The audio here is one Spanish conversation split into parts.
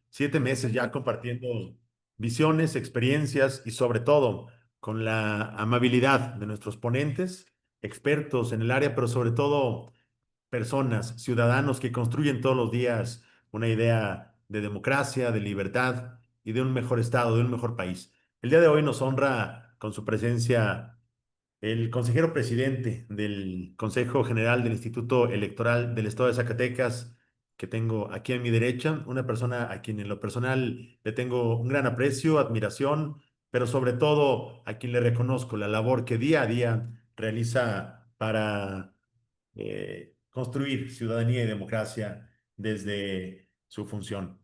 7 meses ya compartiendo visiones, experiencias y sobre todo con la amabilidad de nuestros ponentes, expertos en el área, pero sobre todo personas, ciudadanos que construyen todos los días una idea de democracia, de libertad y de un mejor estado, de un mejor país. El día de hoy nos honra con su presencia el consejero presidente del Consejo General del Instituto Electoral del Estado de Zacatecas, que tengo aquí a mi derecha, una persona a quien en lo personal le tengo un gran aprecio, admiración, pero sobre todo a quien le reconozco la labor que día a día realiza para construir ciudadanía y democracia desde su función.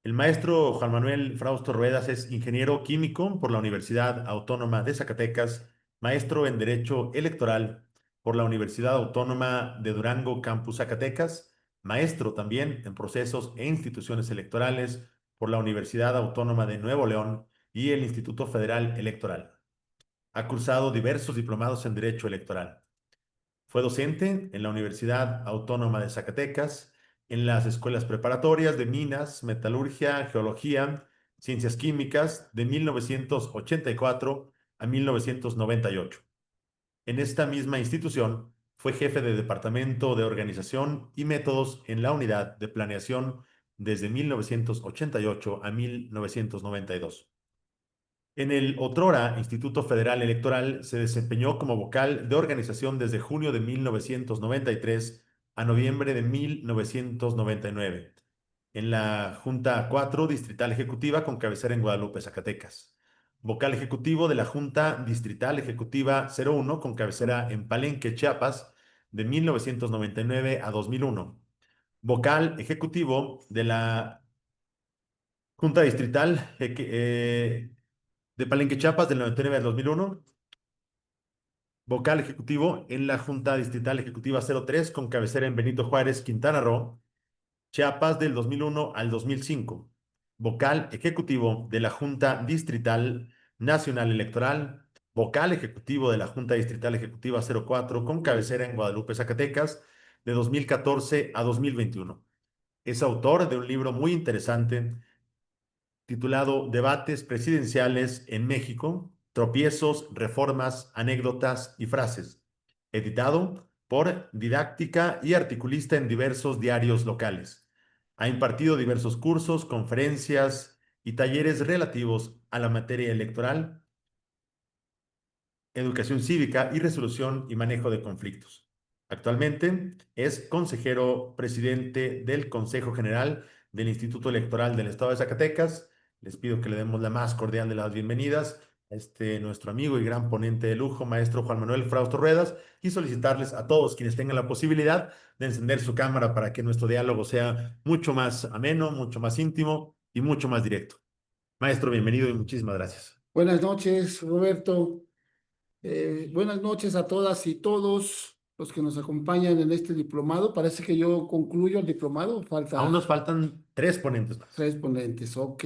El maestro Juan Manuel Frausto Ruedas es ingeniero químico por la Universidad Autónoma de Zacatecas, maestro en Derecho Electoral por la Universidad Autónoma de Durango, Campus Zacatecas, maestro también en procesos e instituciones electorales por la Universidad Autónoma de Nuevo León y el Instituto Federal Electoral. Ha cursado diversos diplomados en Derecho Electoral. Fue docente en la Universidad Autónoma de Zacatecas, en las escuelas preparatorias de Minas, Metalurgia, Geología, Ciencias Químicas de 1984 a 1998. En esta misma institución fue jefe de Departamento de Organización y Métodos en la Unidad de Planeación desde 1988 a 1992. En el otrora Instituto Federal Electoral se desempeñó como vocal de organización desde junio de 1993 a noviembre de 1999, en la Junta 4 Distrital Ejecutiva con cabecera en Guadalupe, Zacatecas. Vocal ejecutivo de la Junta Distrital Ejecutiva 01 con cabecera en Palenque, Chiapas, de 1999 a 2001. Vocal ejecutivo de la Junta Distrital de Palenque, Chiapas, del 99 al 2001. Vocal ejecutivo en la Junta Distrital Ejecutiva 03 con cabecera en Benito Juárez, Quintana Roo, Chiapas, del 2001 al 2005. Vocal ejecutivo de la Junta Distrital Nacional Electoral. Vocal ejecutivo de la Junta Distrital Ejecutiva 04 con cabecera en Guadalupe, Zacatecas, de 2014 a 2021. Es autor de un libro muy interesante titulado Debates Presidenciales en México, Tropiezos, Reformas, Anécdotas y Frases, editado por Didáctica y articulista en diversos diarios locales. Ha impartido diversos cursos, conferencias y talleres relativos a la materia electoral, educación cívica y resolución y manejo de conflictos. Actualmente es consejero presidente del Consejo General del Instituto Electoral del Estado de Zacatecas. Les pido que le demos la más cordial de las bienvenidas a nuestro amigo y gran ponente de lujo, maestro Juan Manuel Frausto Ruedas, y solicitarles a todos quienes tengan la posibilidad de encender su cámara para que nuestro diálogo sea mucho más ameno, mucho más íntimo y mucho más directo. Maestro, bienvenido y muchísimas gracias. Buenas noches, Roberto. Buenas noches a todas y todos los que nos acompañan en este diplomado. Parece que yo concluyo el diplomado, Aún nos falta faltan 3 ponentes más. 3 ponentes, ok.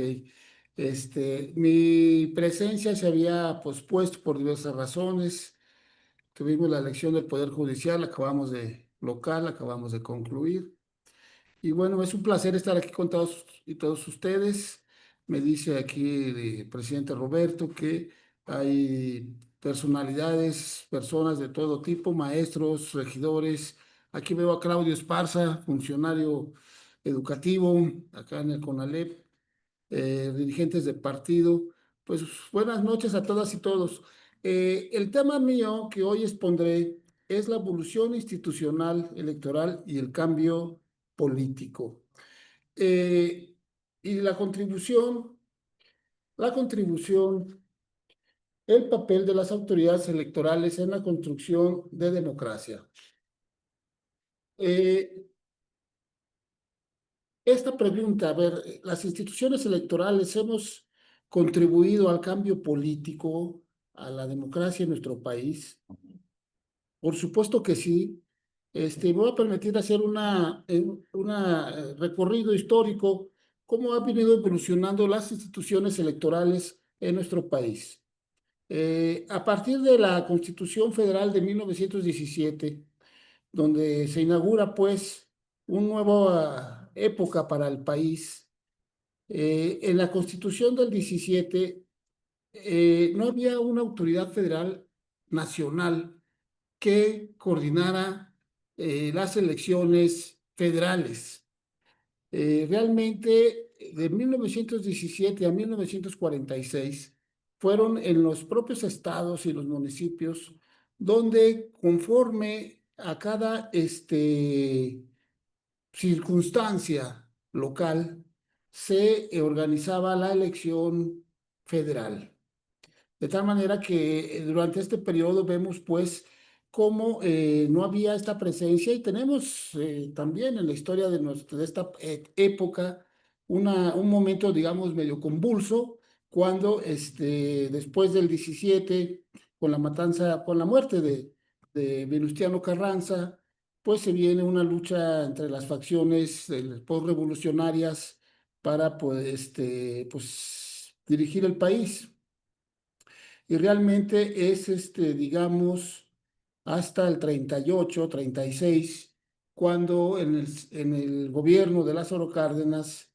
Mi presencia se había pospuesto por diversas razones. Tuvimos la elección del Poder Judicial, acabamos de concluir. Y bueno, es un placer estar aquí con todos y todos ustedes. Me dice aquí el presidente Roberto que hay personalidades, personas de todo tipo, maestros, regidores. Aquí veo a Claudio Esparza, funcionario educativo, acá en el CONALEP, dirigentes de partido. Pues buenas noches a todas y todos. El tema mío que hoy expondré es la evolución institucional electoral y el cambio político. Eh, y la contribución, el papel de las autoridades electorales en la construcción de democracia. Eh, esta pregunta, a ver, las instituciones electorales hemos contribuido al cambio político, a la democracia en nuestro país. Por supuesto que sí. Me voy a permitir hacer una recorrido histórico, cómo han venido evolucionando las instituciones electorales en nuestro país. A partir de la Constitución Federal de 1917, donde se inaugura pues una nueva época para el país, En la Constitución del 17 no había una autoridad federal nacional que coordinara las elecciones federales. Realmente, de 1917 a 1946 fueron en los propios estados y los municipios donde, conforme a cada circunstancia local, se organizaba la elección federal. De tal manera que durante este periodo vemos pues cómo no había esta presencia y tenemos también en la historia de esta época un momento, digamos, medio convulso, cuando después del 17 con la matanza, con la muerte de Venustiano Carranza, pues se viene una lucha entre las facciones postrevolucionarias para pues, pues dirigir el país. Y realmente es, digamos, hasta el 38, 36, cuando en el gobierno de Lázaro Cárdenas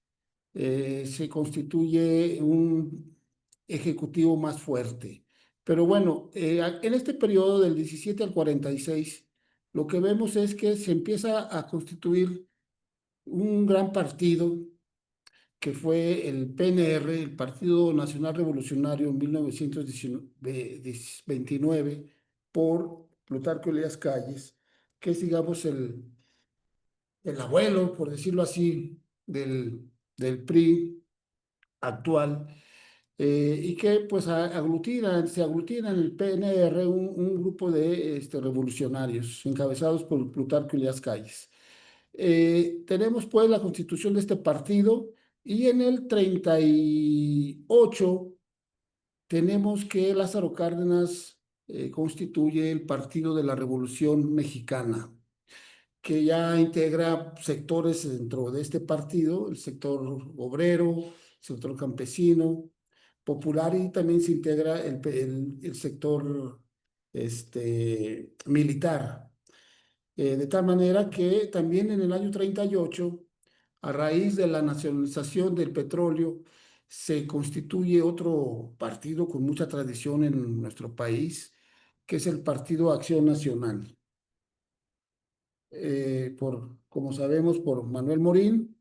se constituye un ejecutivo más fuerte. Pero bueno, en este periodo del 17 al 46, lo que vemos es que se empieza a constituir un gran partido que fue el PNR, el Partido Nacional Revolucionario en 1929, por Plutarco Elías Calles, que es, digamos, el abuelo, por decirlo así, del PRI actual, y que pues se aglutina en el PNR un grupo de revolucionarios encabezados por Plutarco Elías Calles. Tenemos pues la constitución de este partido y en el 38 tenemos que Lázaro Cárdenas constituye el Partido de la Revolución Mexicana, que ya integra sectores dentro de este partido, el sector obrero, el sector campesino, popular, y también se integra el sector militar. De tal manera que también en el año 38, a raíz de la nacionalización del petróleo, se constituye otro partido con mucha tradición en nuestro país, que es el Partido Acción Nacional, como sabemos, por Manuel Morín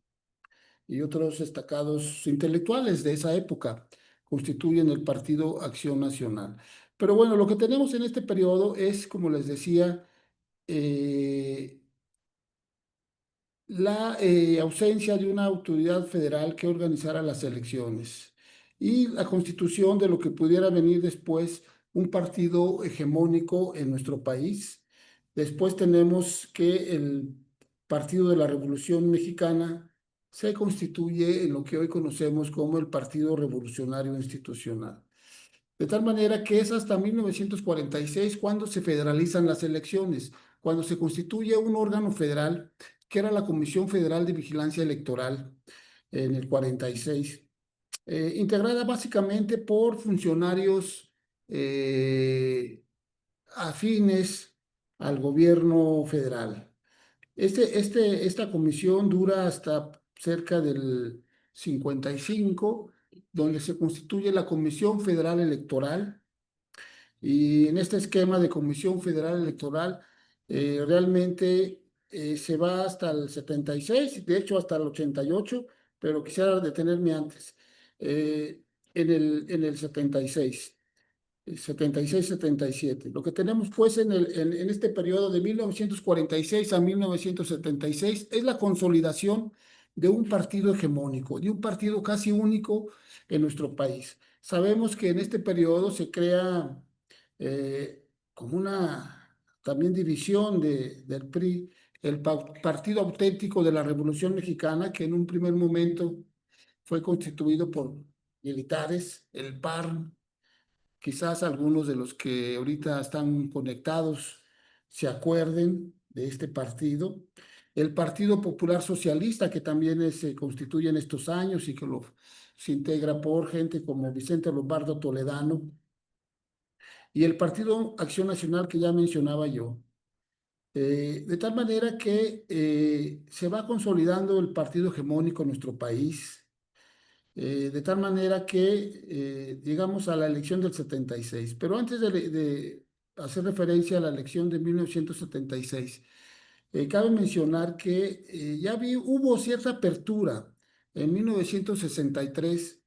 y otros destacados intelectuales de esa época, constituyen el Partido Acción Nacional. Pero bueno, lo que tenemos en este periodo es, como les decía, eh, la ausencia de una autoridad federal que organizara las elecciones y la constitución de lo que pudiera venir después, un partido hegemónico en nuestro país. Después tenemos que el Partido de la Revolución Mexicana se constituye en lo que hoy conocemos como el Partido Revolucionario Institucional. De tal manera que es hasta 1946 cuando se federalizan las elecciones, cuando se constituye un órgano federal, que era la Comisión Federal de Vigilancia Electoral en el 46, integrada básicamente por funcionarios afines al gobierno federal. Esta comisión dura hasta cerca del 55, donde se constituye la Comisión Federal Electoral. Y en este esquema de Comisión Federal Electoral, realmente se va hasta el 76, de hecho hasta el 88, pero quisiera detenerme antes, eh, en el 76. 76-77. Lo que tenemos pues en este periodo de 1946 a 1976 es la consolidación de un partido hegemónico, de un partido casi único en nuestro país. Sabemos que en este periodo se crea como una también división del PRI, el Partido Auténtico de la Revolución Mexicana, que en un primer momento fue constituido por militares, el PAR. Quizás algunos de los que ahorita están conectados se acuerden de este partido. El Partido Popular Socialista, que también se constituye en estos años y que se integra por gente como Vicente Lombardo Toledano. Y el Partido Acción Nacional, que ya mencionaba yo. De tal manera que se va consolidando el partido hegemónico en nuestro país. de tal manera que llegamos a la elección del 76. Pero antes de hacer referencia a la elección de 1976, cabe mencionar que hubo cierta apertura. En 1963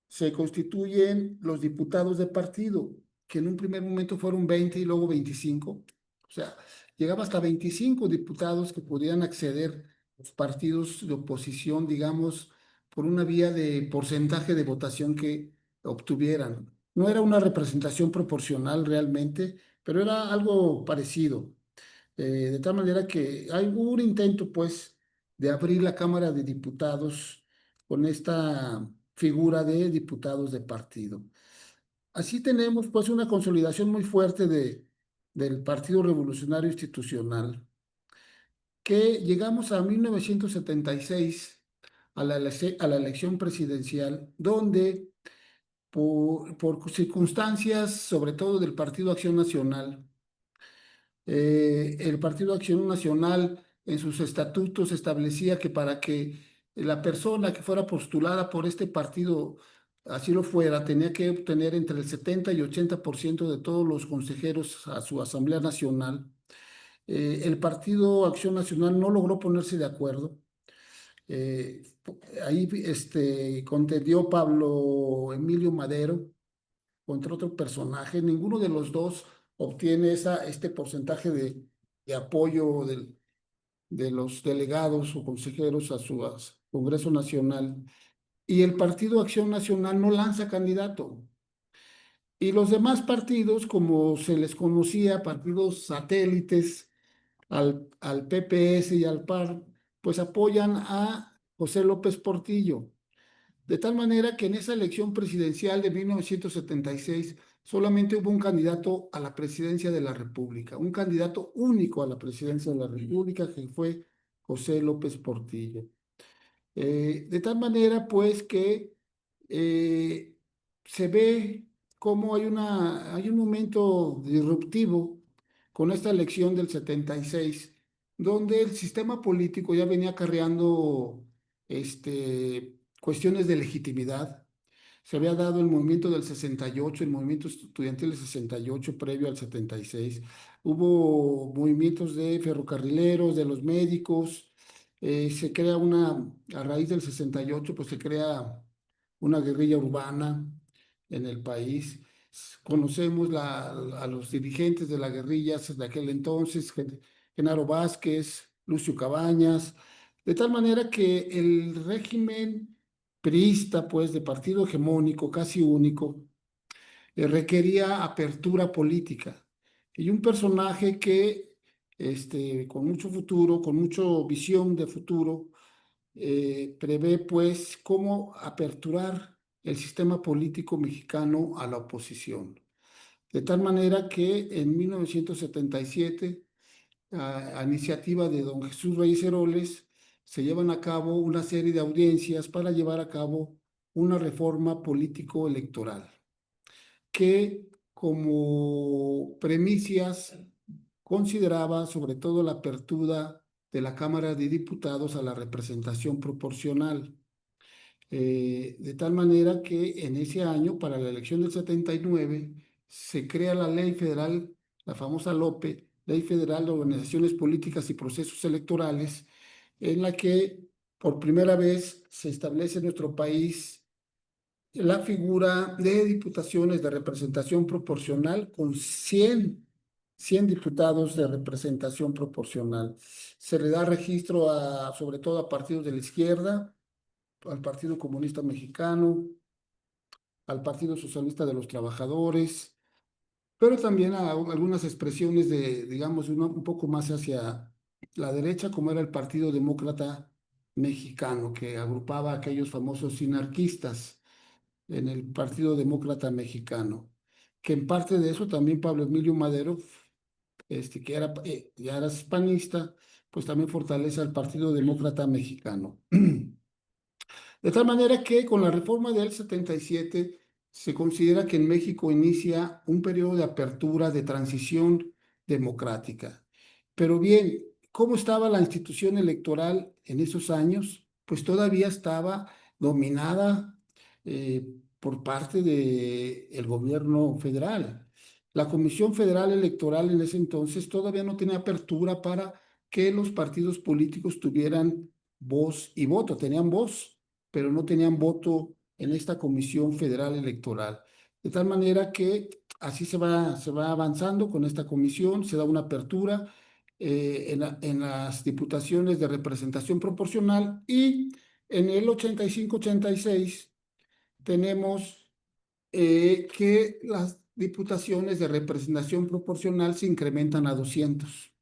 se constituyen los diputados de partido, que en un primer momento fueron 20 y luego 25. O sea, llegaba hasta 25 diputados que podían acceder a los partidos de oposición, digamos, por una vía de porcentaje de votación que obtuvieran. No era una representación proporcional realmente, pero era algo parecido. De tal manera que hubo un intento, pues, de abrir la Cámara de Diputados con esta figura de diputados de partido. Así tenemos, pues, una consolidación muy fuerte del Partido Revolucionario Institucional, que llegamos a 1976, a la elección presidencial, donde por circunstancias, sobre todo del Partido Acción Nacional, el Partido Acción Nacional en sus estatutos establecía que para que la persona que fuera postulada por este partido así lo fuera, tenía que obtener entre el 70 y 80% de todos los consejeros a su Asamblea Nacional. El Partido Acción Nacional no logró ponerse de acuerdo. Eh, Ahí contendió Pablo Emilio Madero contra otro personaje. Ninguno de los dos obtiene este porcentaje de apoyo de los delegados o consejeros a su Congreso Nacional. Y el Partido Acción Nacional no lanza candidato. Y los demás partidos, como se les conocía, partidos satélites al PPS y al PAR, pues apoyan a José López Portillo. De tal manera que en esa elección presidencial de 1976 solamente hubo un candidato a la presidencia de la República, un candidato único a la presidencia de la República, que fue José López Portillo. De tal manera, pues, que eh, se ve cómo hay un momento disruptivo con esta elección del 76, donde el sistema político ya venía acarreando cuestiones de legitimidad. Se había dado el movimiento del 68, el movimiento estudiantil del 68 previo al 76. Hubo movimientos de ferrocarrileros, de los médicos. A raíz del 68, pues se crea una guerrilla urbana en el país. Conocemos a los dirigentes de la guerrilla de aquel entonces, Genaro Vázquez, Lucio Cabañas, de tal manera que el régimen priista, pues, de partido hegemónico, casi único, requería apertura política. Y un personaje que, con mucho futuro, con mucha visión de futuro, prevé, pues, cómo aperturar el sistema político mexicano a la oposición. De tal manera que en 1977, a iniciativa de don Jesús Reyes Heroles, se llevan a cabo una serie de audiencias para llevar a cabo una reforma político-electoral que como premisas consideraba sobre todo la apertura de la Cámara de Diputados a la representación proporcional. De tal manera que en ese año, para la elección del 79, se crea la ley federal, la famosa LOPE, Ley Federal de Organizaciones Políticas y Procesos Electorales, en la que por primera vez se establece en nuestro país la figura de diputaciones de representación proporcional con 100 diputados de representación proporcional. Se le da registro sobre todo a partidos de la izquierda, al Partido Comunista Mexicano, al Partido Socialista de los Trabajadores, pero también a algunas expresiones digamos, un poco más hacia la derecha, como era el Partido Demócrata Mexicano, que agrupaba a aquellos famosos sinarquistas en el Partido Demócrata Mexicano, que en parte de eso también Pablo Emilio Madero, que ya era hispanista, pues también fortalece al Partido Demócrata Mexicano. De tal manera que con la reforma del 77 se considera que en México inicia un periodo de apertura, de transición democrática. Pero bien, ¿cómo estaba la institución electoral en esos años? Pues todavía estaba dominada eh, por parte del gobierno federal. La Comisión Federal Electoral en ese entonces todavía no tenía apertura para que los partidos políticos tuvieran voz y voto. Tenían voz, pero no tenían voto en esta Comisión Federal Electoral. De tal manera que así se va avanzando con esta comisión, se da una apertura en las diputaciones de representación proporcional y en el 85-86 tenemos que las diputaciones de representación proporcional se incrementan a 200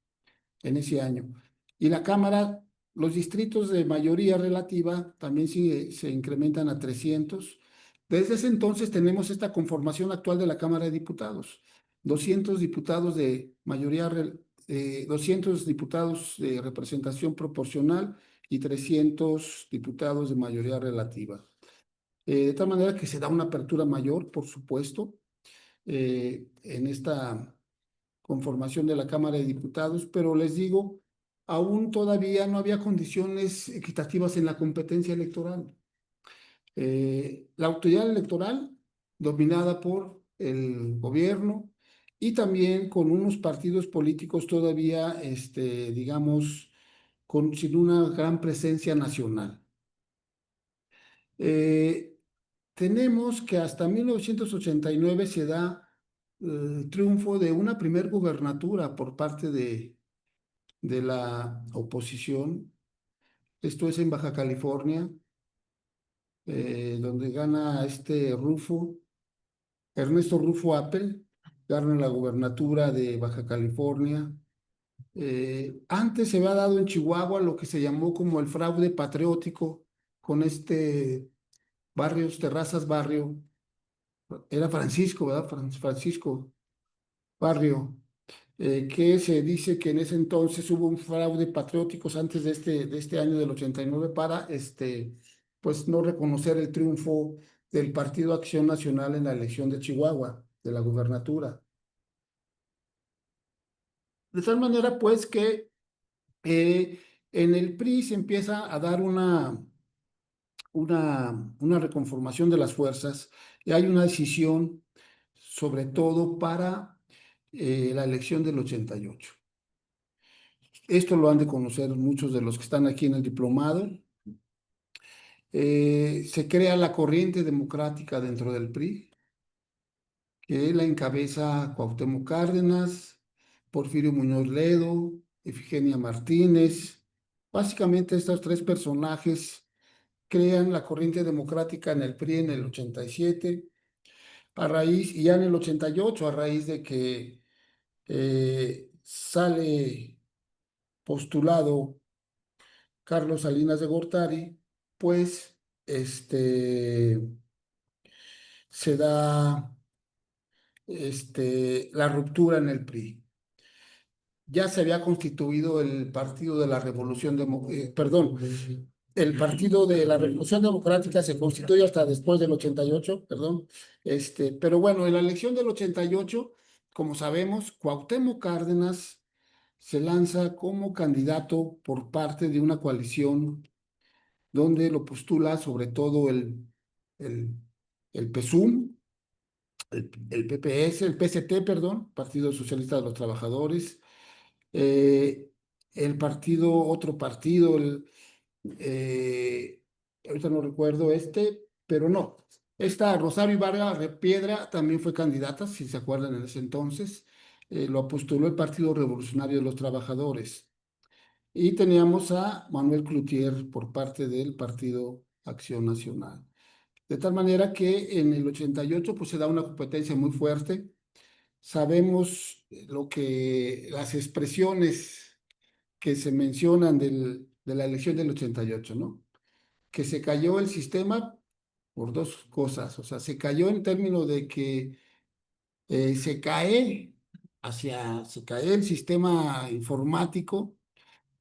en ese año. Y la Cámara, los distritos de mayoría relativa también se incrementan a 300. Desde ese entonces tenemos esta conformación actual de la Cámara de Diputados. 200 diputados de mayoría, 200 diputados de representación proporcional y 300 diputados de mayoría relativa. De tal manera que se da una apertura mayor, por supuesto, en esta conformación de la Cámara de Diputados, pero les digo, aún todavía no había condiciones equitativas en la competencia electoral. La autoridad electoral, dominada por el gobierno y también con unos partidos políticos todavía, digamos, sin una gran presencia nacional. Eh, Tenemos que hasta 1989 se da el triunfo de una primer gubernatura por parte de la oposición. Esto es en Baja California, donde gana Ernesto Rufo Appel, gana la gubernatura de Baja California. Antes se había dado en Chihuahua lo que se llamó como el fraude patriótico con Terrazas Barrio, era Francisco, ¿verdad? Francisco Barrio, que se dice que en ese entonces hubo un fraude patrióticos antes de este año del 89 para, pues, no reconocer el triunfo del Partido Acción Nacional en la elección de Chihuahua, de la gubernatura. De tal manera, pues, que eh, en el PRI se empieza a dar una reconformación de las fuerzas y hay una decisión, sobre todo para la elección del 88. Esto lo han de conocer muchos de los que están aquí en el diplomado. Se crea la corriente democrática dentro del PRI, que la encabeza Cuauhtémoc Cárdenas, Porfirio Muñoz Ledo, Efigenia Martínez. Básicamente estos tres personajes crean la corriente democrática en el PRI en el 87, y ya en el 88, a raíz de que sale postulado Carlos Salinas de Gortari, pues se da la ruptura en el PRI. Ya se había constituido el Partido de la Revolución, perdón, el Partido de la Revolución Democrática se constituye hasta después del 88, perdón. Pero bueno, en la elección del 88, como sabemos, Cuauhtémoc Cárdenas se lanza como candidato por parte de una coalición donde lo postula sobre todo el, el PSUM, el PPS, el PST, perdón, Partido Socialista de los Trabajadores, eh, otro partido, ahorita no recuerdo pero no. Esta Rosario Ibarra Piedra también fue candidata, si se acuerdan en ese entonces, lo postuló el Partido Revolucionario de los Trabajadores. Y teníamos a Manuel Cloutier por parte del Partido Acción Nacional. De tal manera que en el 88 pues se da una competencia muy fuerte. Sabemos las expresiones que se mencionan de la elección del 88, ¿no? Que se cayó el sistema por dos cosas. O sea, se cayó en términos de que se cae el sistema informático.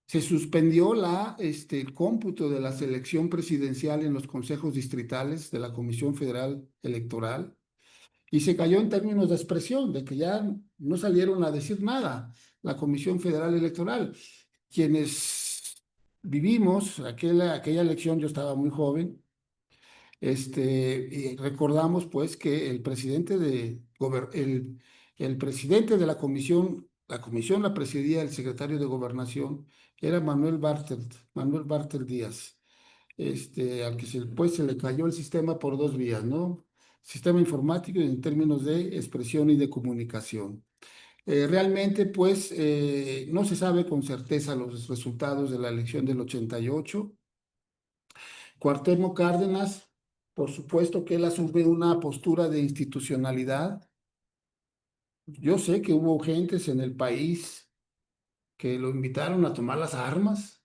Se suspendió el cómputo de la selección presidencial en los consejos distritales de la Comisión Federal Electoral y se cayó en términos de expresión, de que ya no salieron a decir nada la Comisión Federal Electoral. Quienes vivimos aquella elección, yo estaba muy joven, Y recordamos pues que el presidente de la comisión la presidía el secretario de Gobernación, era Manuel Bartel Díaz, al que pues se le cayó el sistema por dos vías, ¿no? Sistema informático y en términos de expresión y de comunicación. Realmente, pues, no se sabe con certeza los resultados de la elección del 88. Cuauhtémoc Cárdenas, por supuesto que él asume una postura de institucionalidad. Yo sé que hubo gentes en el país que lo invitaron a tomar las armas,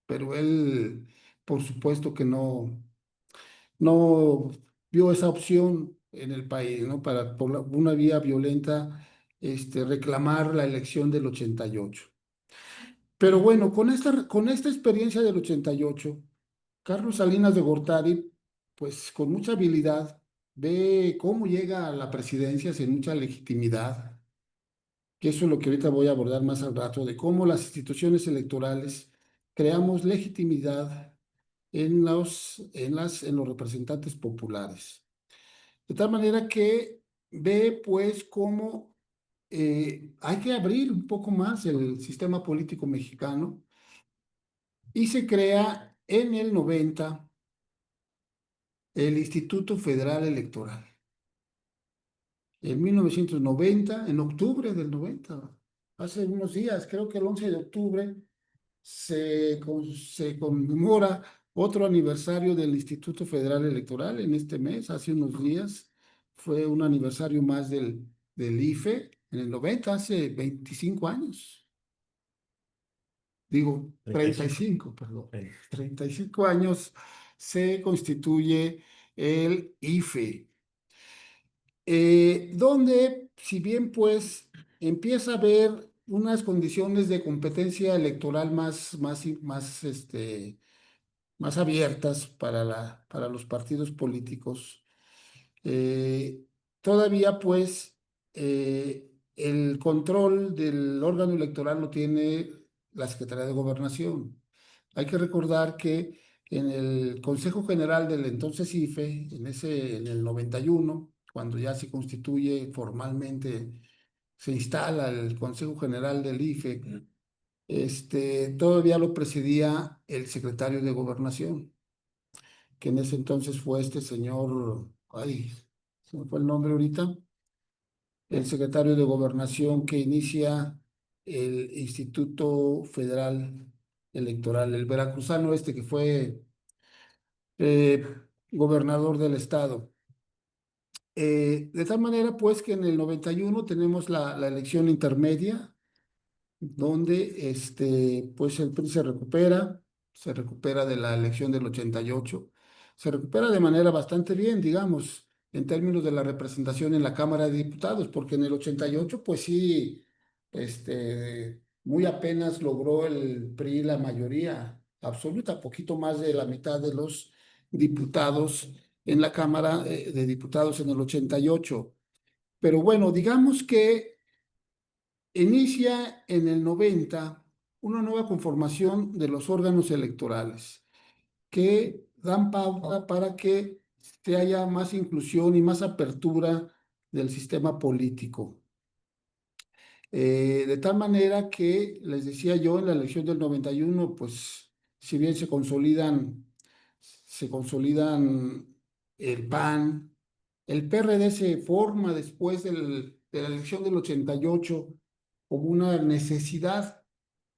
pero él, por supuesto que no vio esa opción en el país, ¿no? Para por una vía violenta, reclamar la elección del 88. Pero bueno, con esta experiencia del 88, Carlos Salinas de Gortari, pues con mucha habilidad, ve cómo llega a la presidencia sin mucha legitimidad, que eso es lo que ahorita voy a abordar más al rato, de cómo las instituciones electorales creamos legitimidad en los representantes populares. De tal manera que ve pues cómo hay que abrir un poco más el sistema político mexicano y se crea en el 90 el Instituto Federal Electoral. En 1990, en octubre del 90, hace unos días, creo que el 11 de octubre, se conmemora otro aniversario del Instituto Federal Electoral en este mes, hace unos días. Fue un aniversario más del IFE en el 90, hace 25 años. Digo, 35. 35, perdón. Sí. 35 años se constituye el IFE, donde, si bien pues empieza a haber unas condiciones de competencia electoral más abiertas para los partidos políticos, eh, todavía pues el control del órgano electoral lo tiene la Secretaría de Gobernación. Hay que recordar que en el Consejo General del entonces IFE, en el 91, cuando ya se constituye formalmente, se instala el Consejo General del IFE, todavía lo presidía el secretario de Gobernación, que en ese entonces fue este señor, ay, se me fue el nombre ahorita, el secretario de Gobernación que inicia el Instituto Federal Electoral, el veracruzano que fue eh, gobernador del estado. De tal manera, pues, que en el 91 tenemos la elección intermedia, donde pues el PRI se recupera de la elección del 88, se recupera de manera bastante bien, digamos, en términos de la representación en la Cámara de Diputados, porque en el 88 pues sí, muy apenas logró el PRI la mayoría absoluta, poquito más de la mitad de los diputados en la Cámara de Diputados en el 88. Pero bueno, digamos que inicia en el 90 una nueva conformación de los órganos electorales que dan pauta para que se haya más inclusión y más apertura del sistema político. De tal manera que, les decía yo, en la elección del 91, pues si bien se consolidan el PAN, el PRD se forma después de la elección del 88 como una necesidad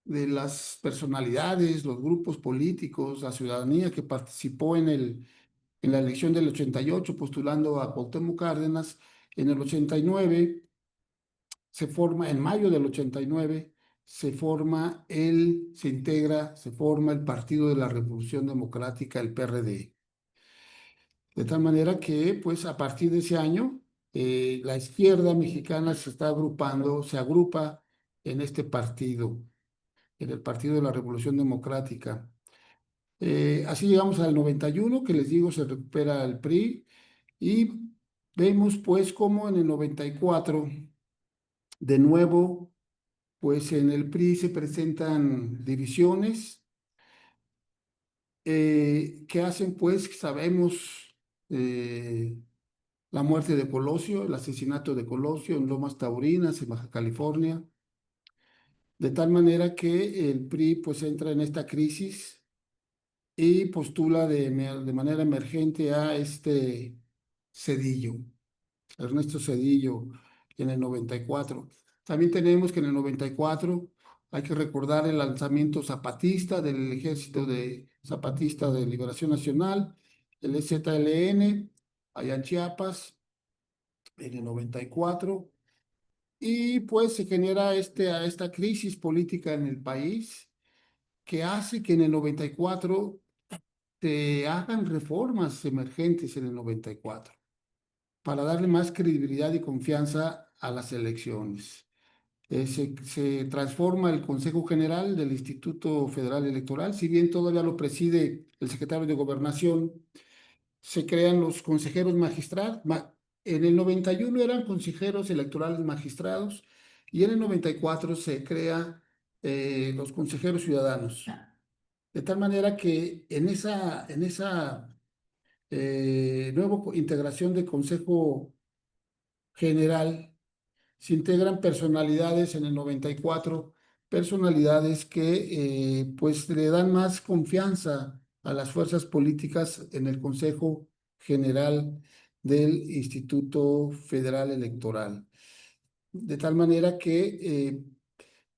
de las personalidades, los grupos políticos, la ciudadanía que participó en la elección del 88 postulando a Cuauhtémoc Cárdenas. En el 89 en mayo del 89, se forma el Partido de la Revolución Democrática, el PRD. De tal manera que, pues, a partir de ese año, la izquierda mexicana se agrupa en este partido, en el Partido de la Revolución Democrática. Así llegamos al 91, que les digo, se recupera el PRI, y vemos, pues, cómo en el 94, de nuevo, pues en el PRI se presentan divisiones que hacen, pues, sabemos eh, la muerte de Colosio, el asesinato de Colosio en Lomas Taurinas, en Baja California, de tal manera que el PRI pues entra en esta crisis y postula de manera emergente a este Zedillo, Ernesto Zedillo, en el 94. También tenemos que en el 94 hay que recordar el lanzamiento zapatista del Ejército de Zapatista de Liberación Nacional, el EZLN, allá en Chiapas, en el 94. Y pues se genera esta crisis política en el país que hace que en el 94 se hagan reformas emergentes en el 94 para darle más credibilidad y confianza a las elecciones. Se transforma el Consejo General del Instituto Federal Electoral, si bien todavía lo preside el secretario de Gobernación, se crean los consejeros magistrados. En el 91 eran consejeros electorales magistrados y en el 94 se crea los consejeros ciudadanos. De tal manera que en esa nueva integración de Consejo General se integran personalidades en el 94, personalidades que pues le dan más confianza a las fuerzas políticas en el Consejo General del Instituto Federal Electoral. De tal manera que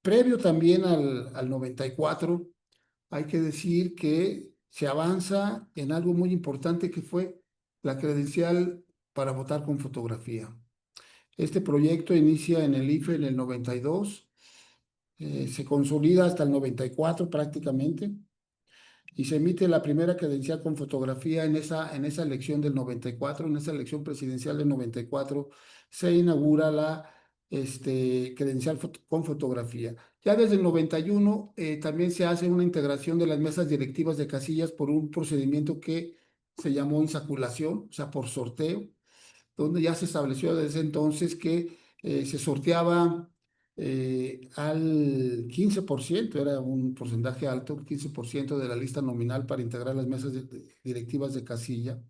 previo también al 94, hay que decir que se avanza en algo muy importante que fue la credencial para votar con fotografía. Este proyecto inicia en el IFE en el 92, se consolida hasta el 94 prácticamente, y se emite la primera credencial con fotografía en esa elección del 94, en esa elección presidencial del 94, se inaugura la credencial con fotografía. Ya desde el 91 también se hace una integración de las mesas directivas de casillas por un procedimiento que se llamó insaculación, o sea, por sorteo, donde ya se estableció desde entonces que se sorteaba al 15%, era un porcentaje alto, 15% de la lista nominal para integrar las mesas directivas de casilla.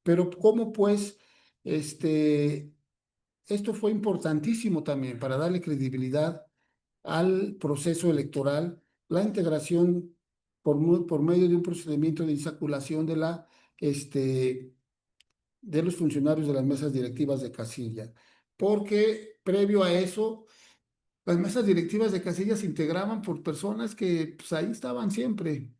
Pero cómo pues, este, esto fue importantísimo también para darle credibilidad al proceso electoral, la integración por medio de un procedimiento de insaculación de los funcionarios de las mesas directivas de casilla, porque previo a eso, las mesas directivas de casilla se integraban por personas que pues, ahí estaban siempre,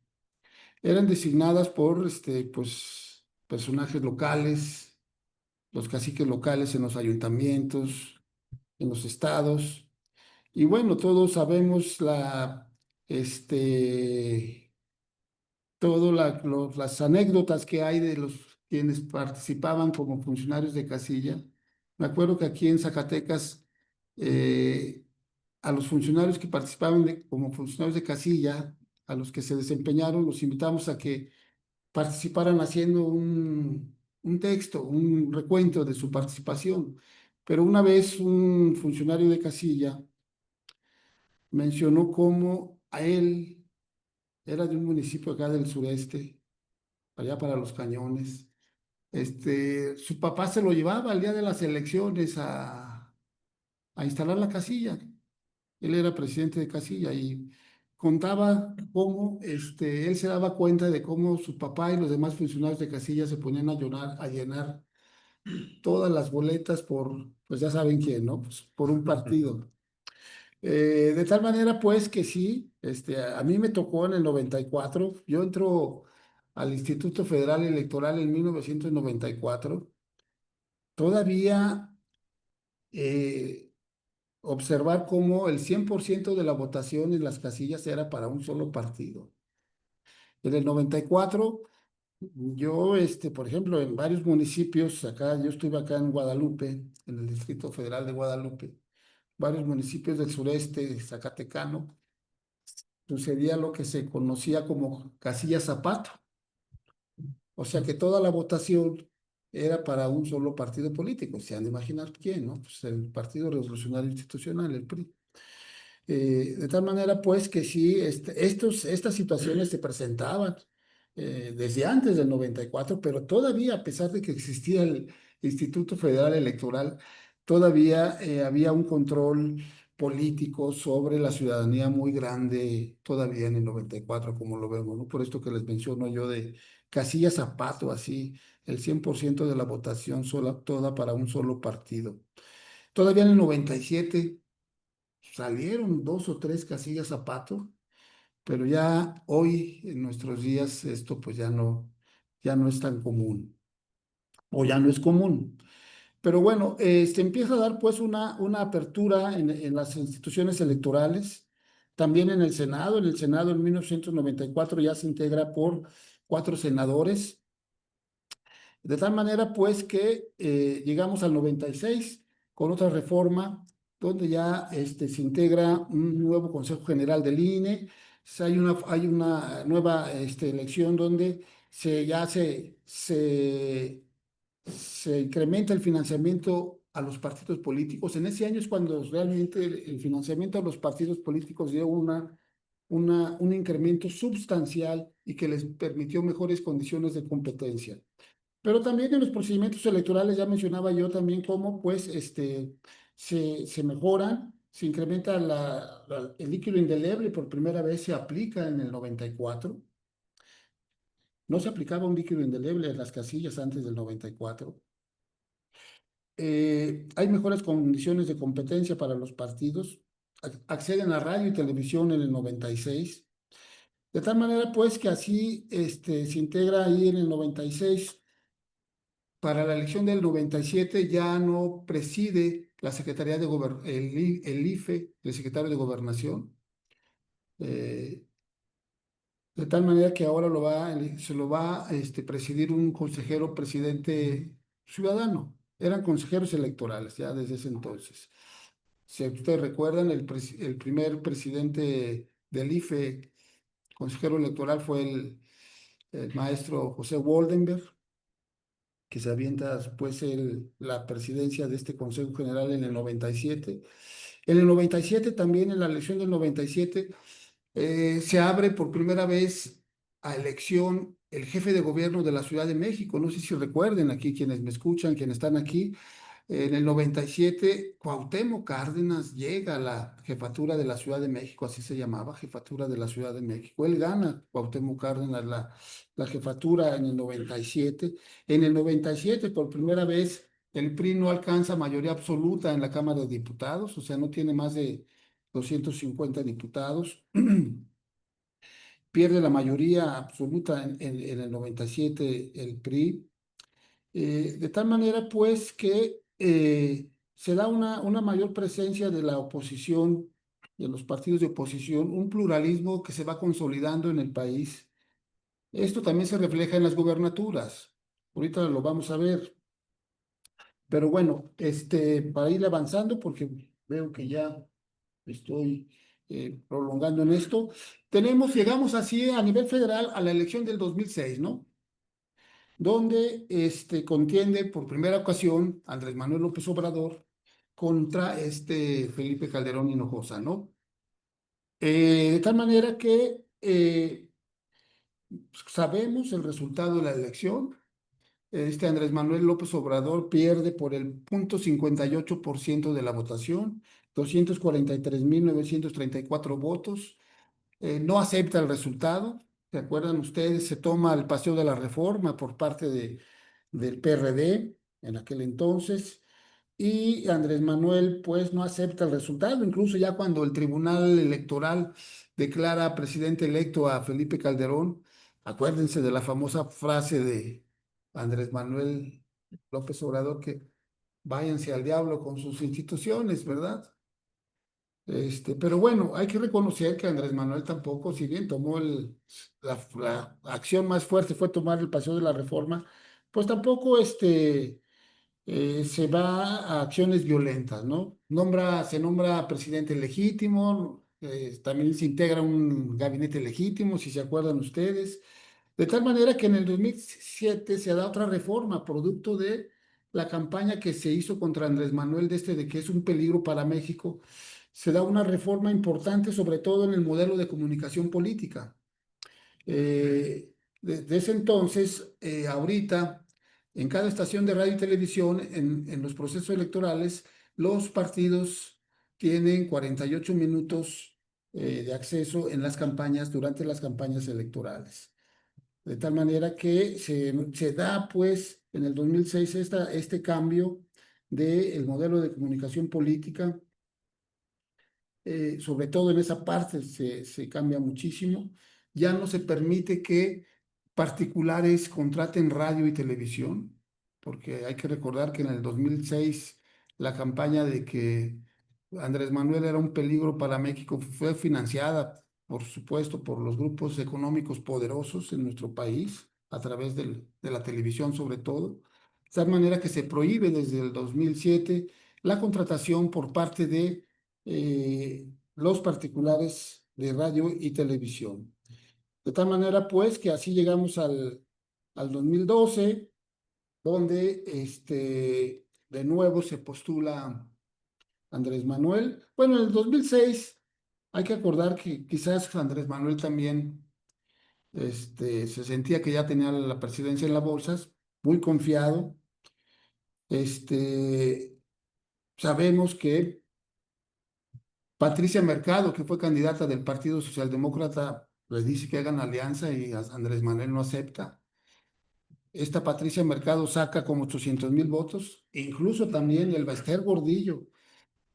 eran designadas por pues, personajes locales, los caciques locales en los ayuntamientos, en los estados, y bueno, todos sabemos este, las anécdotas que hay de los quienes participaban como funcionarios de casilla. Me acuerdo que aquí en Zacatecas, eh, a los funcionarios que participaban como funcionarios de casilla, a los que se desempeñaron, los invitamos a que participaran haciendo un texto, un recuento de su participación. Pero una vez un funcionario de casilla mencionó cómo a él era de un municipio acá del sureste, allá para Los Cañones. Su papá se lo llevaba al día de las elecciones a instalar la casilla. Él era presidente de casilla y contaba cómo él se daba cuenta de cómo su papá y los demás funcionarios de casilla se ponían a llenar todas las boletas pues ya saben quién, ¿no? Pues por un partido. De tal manera, pues, que sí, a mí me tocó en el 94. Yo entro al Instituto Federal Electoral en 1994. Todavía observar cómo el 100% de la votación en las casillas era para un solo partido. En el 94, yo, por ejemplo, en varios municipios, yo estuve acá en Guadalupe, en el Distrito Federal de Guadalupe, varios municipios del sureste zacatecano, sucedía lo que se conocía como casilla zapato, o sea que toda la votación era para un solo partido político, se han de imaginar quién, ¿no? Pues el Partido Revolucionario Institucional, el PRI. De tal manera, pues, que sí, estas situaciones se presentaban. desde antes del 94, pero todavía, a pesar de que existía el Instituto Federal Electoral, todavía había un control político sobre la ciudadanía muy grande, todavía en el 94, como lo vemos, ¿no? Por esto que les menciono yo de casilla zapato, así, el 100% de la votación sola, toda para un solo partido. Todavía en el 97 salieron dos o tres casillas zapato, pero ya hoy, en nuestros días, esto pues ya no es tan común, o ya no es común. Pero bueno, se empieza a dar pues una apertura en las instituciones electorales, también en el Senado. En el Senado en 1994 ya se integra por cuatro senadores, de tal manera pues que llegamos al 96 con otra reforma donde ya se integra un nuevo Consejo General del INE. Hay una nueva elección donde se incrementa el financiamiento a los partidos políticos. En ese año es cuando realmente el financiamiento a los partidos políticos dio un incremento sustancial y que les permitió mejores condiciones de competencia. Pero también en los procedimientos electorales, ya mencionaba yo también cómo pues se mejoran, se incrementa el líquido indeleble, por primera vez se aplica en el 94. No se aplicaba un líquido indeleble en las casillas antes del 94. Hay mejores condiciones de competencia para los partidos. Acceden a radio y televisión en el 96. De tal manera pues que así se integra ahí en el 96. Para la elección del 97 ya no preside la Secretaría de el IFE, el secretario de Gobernación, eh, de tal manera que ahora se lo va a presidir un consejero presidente ciudadano. Eran consejeros electorales ya desde ese entonces. Si ustedes recuerdan, el primer presidente del IFE, consejero electoral, fue el maestro José Woldenberg, que se avienta después la presidencia de este Consejo General en el 97. En el 97 también, en la elección del 97, se abre por primera vez a elección el jefe de gobierno de la Ciudad de México. No sé si recuerden aquí quienes me escuchan, quienes están aquí. En el 97, Cuauhtémoc Cárdenas llega a la jefatura de la Ciudad de México, así se llamaba, jefatura de la Ciudad de México. Él gana, Cuauhtémoc Cárdenas, la jefatura en el 97. En el 97, por primera vez, el PRI no alcanza mayoría absoluta en la Cámara de Diputados, o sea, no tiene más de 250 diputados. Pierde la mayoría absoluta en el 97 el PRI. De tal manera, pues, que se da una mayor presencia de la oposición, de los partidos de oposición, un pluralismo que se va consolidando en el país. Esto también se refleja en las gubernaturas. Ahorita lo vamos a ver. Pero bueno, para ir avanzando, porque veo que ya estoy prolongando en esto, llegamos así a nivel federal a la elección del 2006, ¿no? Donde contiende por primera ocasión Andrés Manuel López Obrador contra Felipe Calderón Hinojosa, ¿no? De tal manera que sabemos el resultado de la elección. Andrés Manuel López Obrador pierde por el 0,58% de la votación, 243,934 votos. No acepta el resultado. ¿Se acuerdan ustedes? Se toma el Paseo de la Reforma por parte del PRD en aquel entonces, y Andrés Manuel pues no acepta el resultado, incluso ya cuando el Tribunal Electoral declara presidente electo a Felipe Calderón. Acuérdense de la famosa frase de Andrés Manuel López Obrador, que váyanse al diablo con sus instituciones, ¿verdad? Pero bueno, hay que reconocer que Andrés Manuel tampoco, si bien tomó la acción más fuerte fue tomar el Paseo de la Reforma, pues tampoco se va a acciones violentas, ¿no? Se nombra presidente legítimo, también se integra un gabinete legítimo, si se acuerdan ustedes, de tal manera que en el 2007 se da otra reforma, producto de la campaña que se hizo contra Andrés Manuel de que es un peligro para México. Se da una reforma importante, sobre todo en el modelo de comunicación política. Eh, de ese entonces, ahorita, en cada estación de radio y televisión, en los procesos electorales, los partidos tienen 48 minutos de acceso en las campañas, durante las campañas electorales. De tal manera que se da, pues, en el 2006 este cambio del modelo de comunicación política, sobre todo en esa parte se cambia muchísimo. Ya no se permite que particulares contraten radio y televisión, porque hay que recordar que en el 2006 la campaña de que Andrés Manuel era un peligro para México fue financiada, por supuesto, por los grupos económicos poderosos en nuestro país, a través de la televisión sobre todo, de tal manera que se prohíbe desde el 2007 la contratación por parte de los particulares de radio y televisión. De tal manera, pues, que así llegamos al 2012, donde de nuevo se postula Andrés Manuel. Bueno, en el 2006 hay que acordar que quizás Andrés Manuel también se sentía que ya tenía la presidencia en las bolsas, muy confiado. Sabemos que Patricia Mercado, que fue candidata del Partido Socialdemócrata, le dice que hagan alianza y Andrés Manuel no acepta. Esta Patricia Mercado saca como 800,000 votos, e incluso también el Baster Gordillo,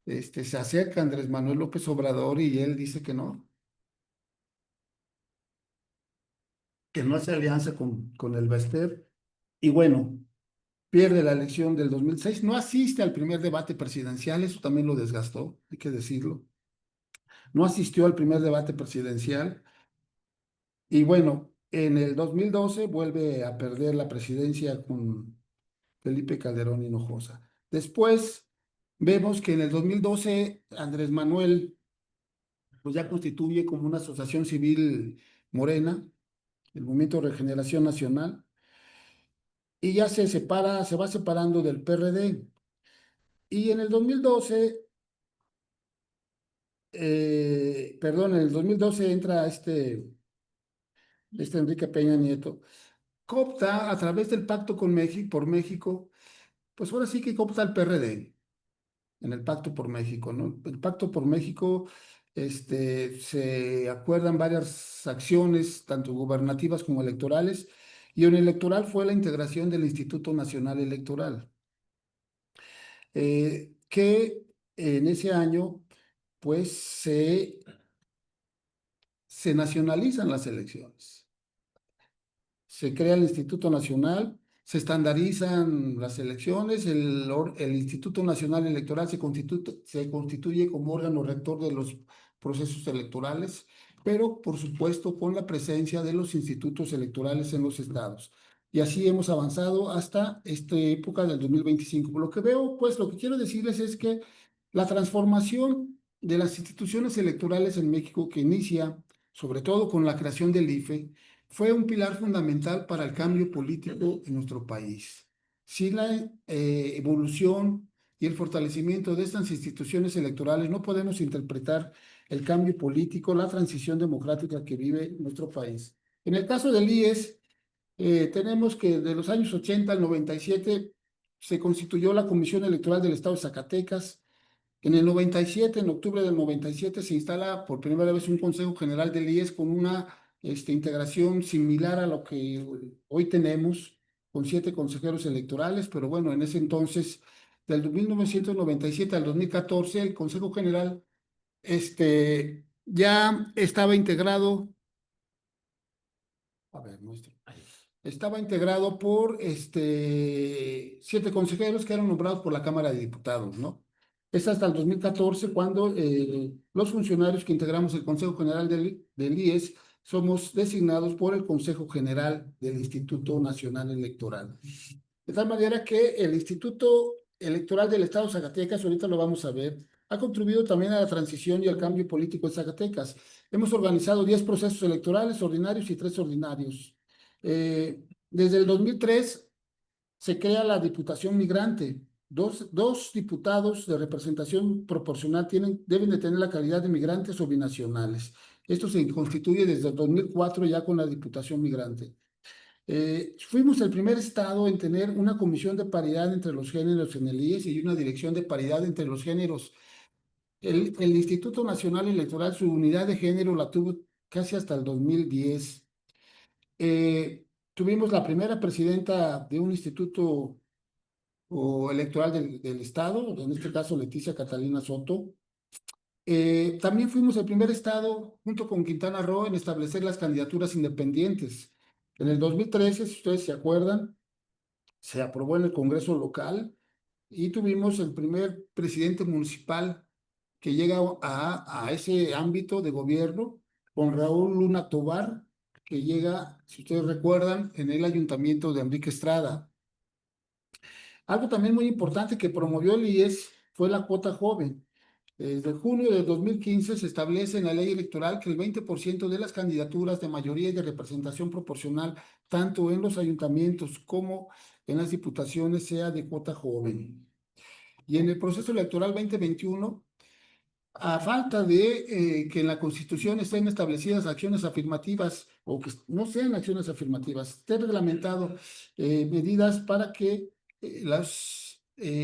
se acerca a Andrés Manuel López Obrador y él dice que no hace alianza con el Baster. Y bueno, pierde la elección del 2006, no asiste al primer debate presidencial, eso también lo desgastó, hay que decirlo. No asistió al primer debate presidencial. Y bueno, en el 2012 vuelve a perder la presidencia con Felipe Calderón Hinojosa. Después vemos que en el 2012 Andrés Manuel pues ya constituye como una asociación civil Morena, el Movimiento de Regeneración Nacional, y ya se separa, se va separando del PRD. Y en el 2012, perdón, en el 2012 entra este Enrique Peña Nieto, coopta a través del Pacto con México, por México, pues ahora sí que coopta al PRD en el Pacto por México, ¿no? El Pacto por México, se acuerdan varias acciones, tanto gubernativas como electorales, y en el electoral fue la integración del Instituto Nacional Electoral, que en ese año, pues, se nacionalizan las elecciones. Se crea el Instituto Nacional, se estandarizan las elecciones, el Instituto Nacional Electoral se constituye como órgano rector de los procesos electorales, pero por supuesto con la presencia de los institutos electorales en los estados. Y así hemos avanzado hasta esta época del 2025. Lo que veo, pues lo que quiero decirles es que la transformación de las instituciones electorales en México, que inicia sobre todo con la creación del IFE, fue un pilar fundamental para el cambio político en nuestro país. Sin la evolución y el fortalecimiento de estas instituciones electorales, no podemos interpretar el cambio político, la transición democrática que vive nuestro país. En el caso del IES, tenemos que de los años 80 al 97 se constituyó la Comisión Electoral del Estado de Zacatecas. En el 97, en octubre del 97, se instala por primera vez un Consejo General del IES con una integración similar a lo que hoy tenemos, con 7 consejeros electorales, pero bueno, en ese entonces, del 1997 al 2014, el Consejo General ya estaba integrado, a ver, muestra. Estaba integrado por 7 consejeros que eran nombrados por la Cámara de Diputados, ¿no? Es hasta el 2014 cuando los funcionarios que integramos el Consejo General del IES somos designados por el Consejo General del Instituto Nacional Electoral. De tal manera que el Instituto Electoral del Estado de Zacatecas, ahorita lo vamos a ver, ha contribuido también a la transición y al cambio político de Zacatecas. Hemos organizado 10 procesos electorales ordinarios y 3 ordinarios. Desde el 2003 se crea la Diputación Migrante. Dos diputados de representación proporcional deben de tener la calidad de migrantes o binacionales. Esto se constituye desde el 2004 ya con la Diputación Migrante. Fuimos el primer estado en tener una comisión de paridad entre los géneros en el IES y una dirección de paridad entre los géneros. El Instituto Nacional Electoral, su unidad de género la tuvo casi hasta el 2010. Tuvimos la primera presidenta de un instituto electoral del estado, en este caso Leticia Catalina Soto. También fuimos el primer estado, junto con Quintana Roo, en establecer las candidaturas independientes. En el 2013, si ustedes se acuerdan, se aprobó en el Congreso local y tuvimos el primer presidente municipal que llega a ese ámbito de gobierno, con Raúl Luna Tobar, que llega, si ustedes recuerdan, en el ayuntamiento de Enrique Estrada. Algo también muy importante que promovió el IES fue la cuota joven. Desde junio de 2015 se establece en la ley electoral que el 20% de las candidaturas de mayoría y de representación proporcional, tanto en los ayuntamientos como en las diputaciones, sea de cuota joven. Y en el proceso electoral 2021, a falta de que en la Constitución estén establecidas acciones afirmativas o que no sean acciones afirmativas, esté reglamentado medidas para que los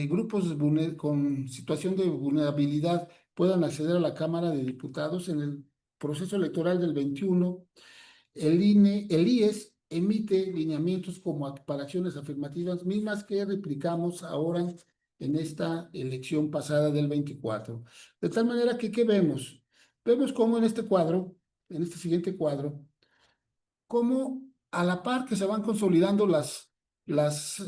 grupos con situación de vulnerabilidad puedan acceder a la Cámara de Diputados. En el proceso electoral del 21, el IES emite lineamientos como para acciones afirmativas, mismas que replicamos ahora en esta elección pasada del 24. De tal manera que, ¿qué vemos? Vemos cómo en este cuadro, en este siguiente cuadro, cómo a la par que se van consolidando las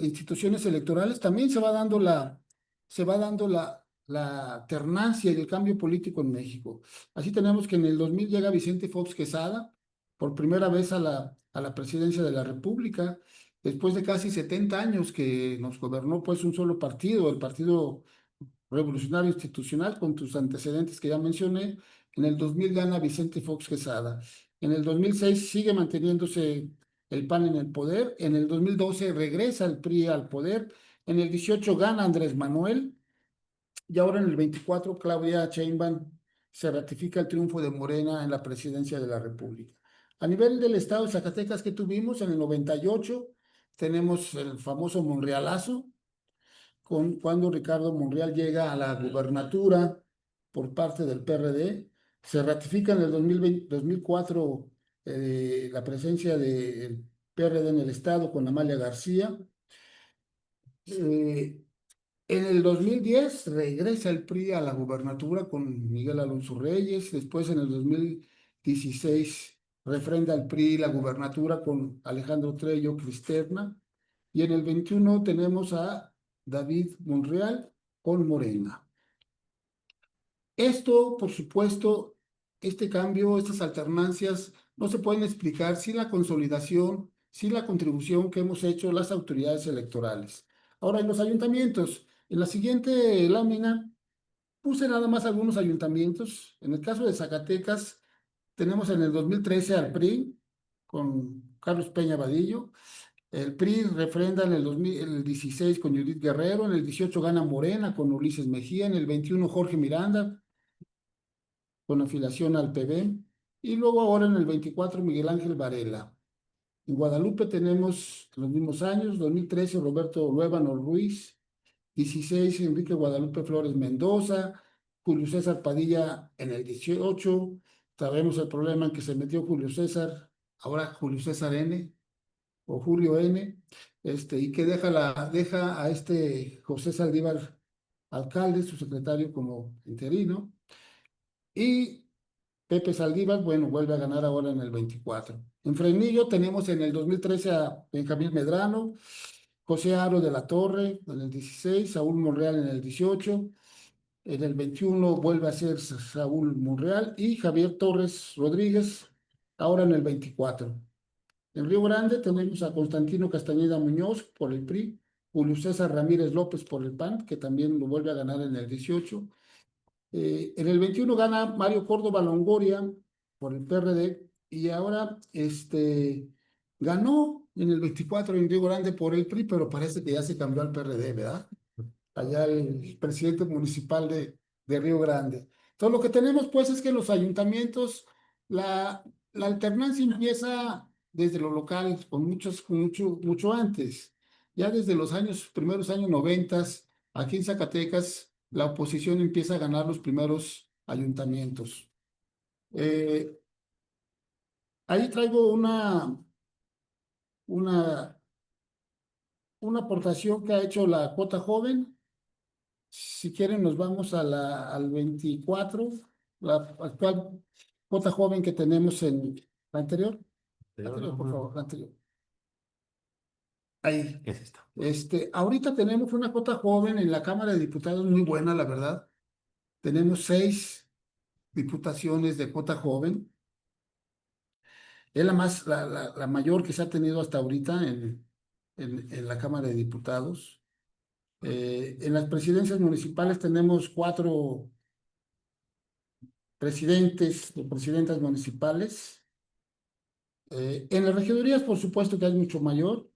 instituciones electorales, también se va dando la alternancia y el cambio político en México. Así tenemos que en el 2000 llega Vicente Fox Quesada por primera vez a la presidencia de la República, después de casi 70 años que nos gobernó pues un solo partido, el Partido Revolucionario Institucional, con tus antecedentes que ya mencioné. En el 2000 gana Vicente Fox Quesada. En el 2006 sigue manteniéndose el PAN en el poder. En el 2012 regresa el PRI al poder. En el 18 gana Andrés Manuel. Y ahora en el 24 Claudia Sheinbaum se ratifica el triunfo de Morena en la presidencia de la República. A nivel del estado de Zacatecas que tuvimos en el 98, tenemos el famoso Monrealazo, cuando Ricardo Monreal llega a la gubernatura por parte del PRD. Se ratifica en el 2020, 2004 la presencia del PRD en el Estado con Amalia García. Eh, en el 2010 regresa el PRI a la gubernatura con Miguel Alonso Reyes. Después, en el 2016, refrenda el PRI la gubernatura con Alejandro Trello Cristerna. Y en el 21 tenemos a David Monreal con Morena. Esto, por supuesto, este cambio, estas alternancias, no se pueden explicar sin la consolidación, sin la contribución que hemos hecho las autoridades electorales. Ahora, en los ayuntamientos, en la siguiente lámina, puse nada más algunos ayuntamientos. En el caso de Zacatecas, tenemos en el 2013 al PRI con Carlos Peña Vadillo. El PRI refrenda en el 2016 con Judith Guerrero, en el 18 gana Morena con Ulises Mejía, en el 21 Jorge Miranda con afiliación al PB, y luego ahora en el 24 Miguel Ángel Varela. En Guadalupe tenemos los mismos años, 2013 Roberto Luébano Ruiz, 16 Enrique Guadalupe Flores Mendoza, Julio César Padilla en el 18. Sabemos el problema en que se metió Julio César, ahora Julio César N o Julio N, y que deja a José Saldívar alcalde, su secretario como interino, y Pepe Saldívar, bueno, vuelve a ganar ahora en el 24. En Fresnillo tenemos en el 2013 a Benjamín Medrano, José Aro de la Torre en el 16, Saúl Monreal en el 18, en el 21 vuelve a ser Saúl Monreal y Javier Torres Rodríguez, ahora en el 24. En Río Grande tenemos a Constantino Castañeda Muñoz por el PRI, Julio César Ramírez López por el PAN, que también lo vuelve a ganar en el 18. En el 21 gana Mario Córdoba Longoria por el PRD y ahora ganó en el 24 en Río Grande por el PRI, pero parece que ya se cambió al PRD, ¿verdad? Allá el presidente municipal de Río Grande. Entonces lo que tenemos pues es que en los ayuntamientos la alternancia empieza desde lo local, mucho antes. Ya desde los primeros años noventas, aquí en Zacatecas, la oposición empieza a ganar los primeros ayuntamientos. Eh, Ahí traigo una, una aportación que ha hecho la cuota joven. Si quieren, nos vamos al 24, la actual cuota joven que tenemos en la anterior. La anterior, por favor, la anterior. Ahí. Es esta. Ahorita tenemos una cuota joven en la Cámara de Diputados muy buena, la verdad. Tenemos 6 diputaciones de cuota joven. Es la mayor que se ha tenido hasta ahorita en la Cámara de Diputados. En las presidencias municipales tenemos 4 presidentes o presidentas municipales. En las regidurías, por supuesto que es mucho mayor.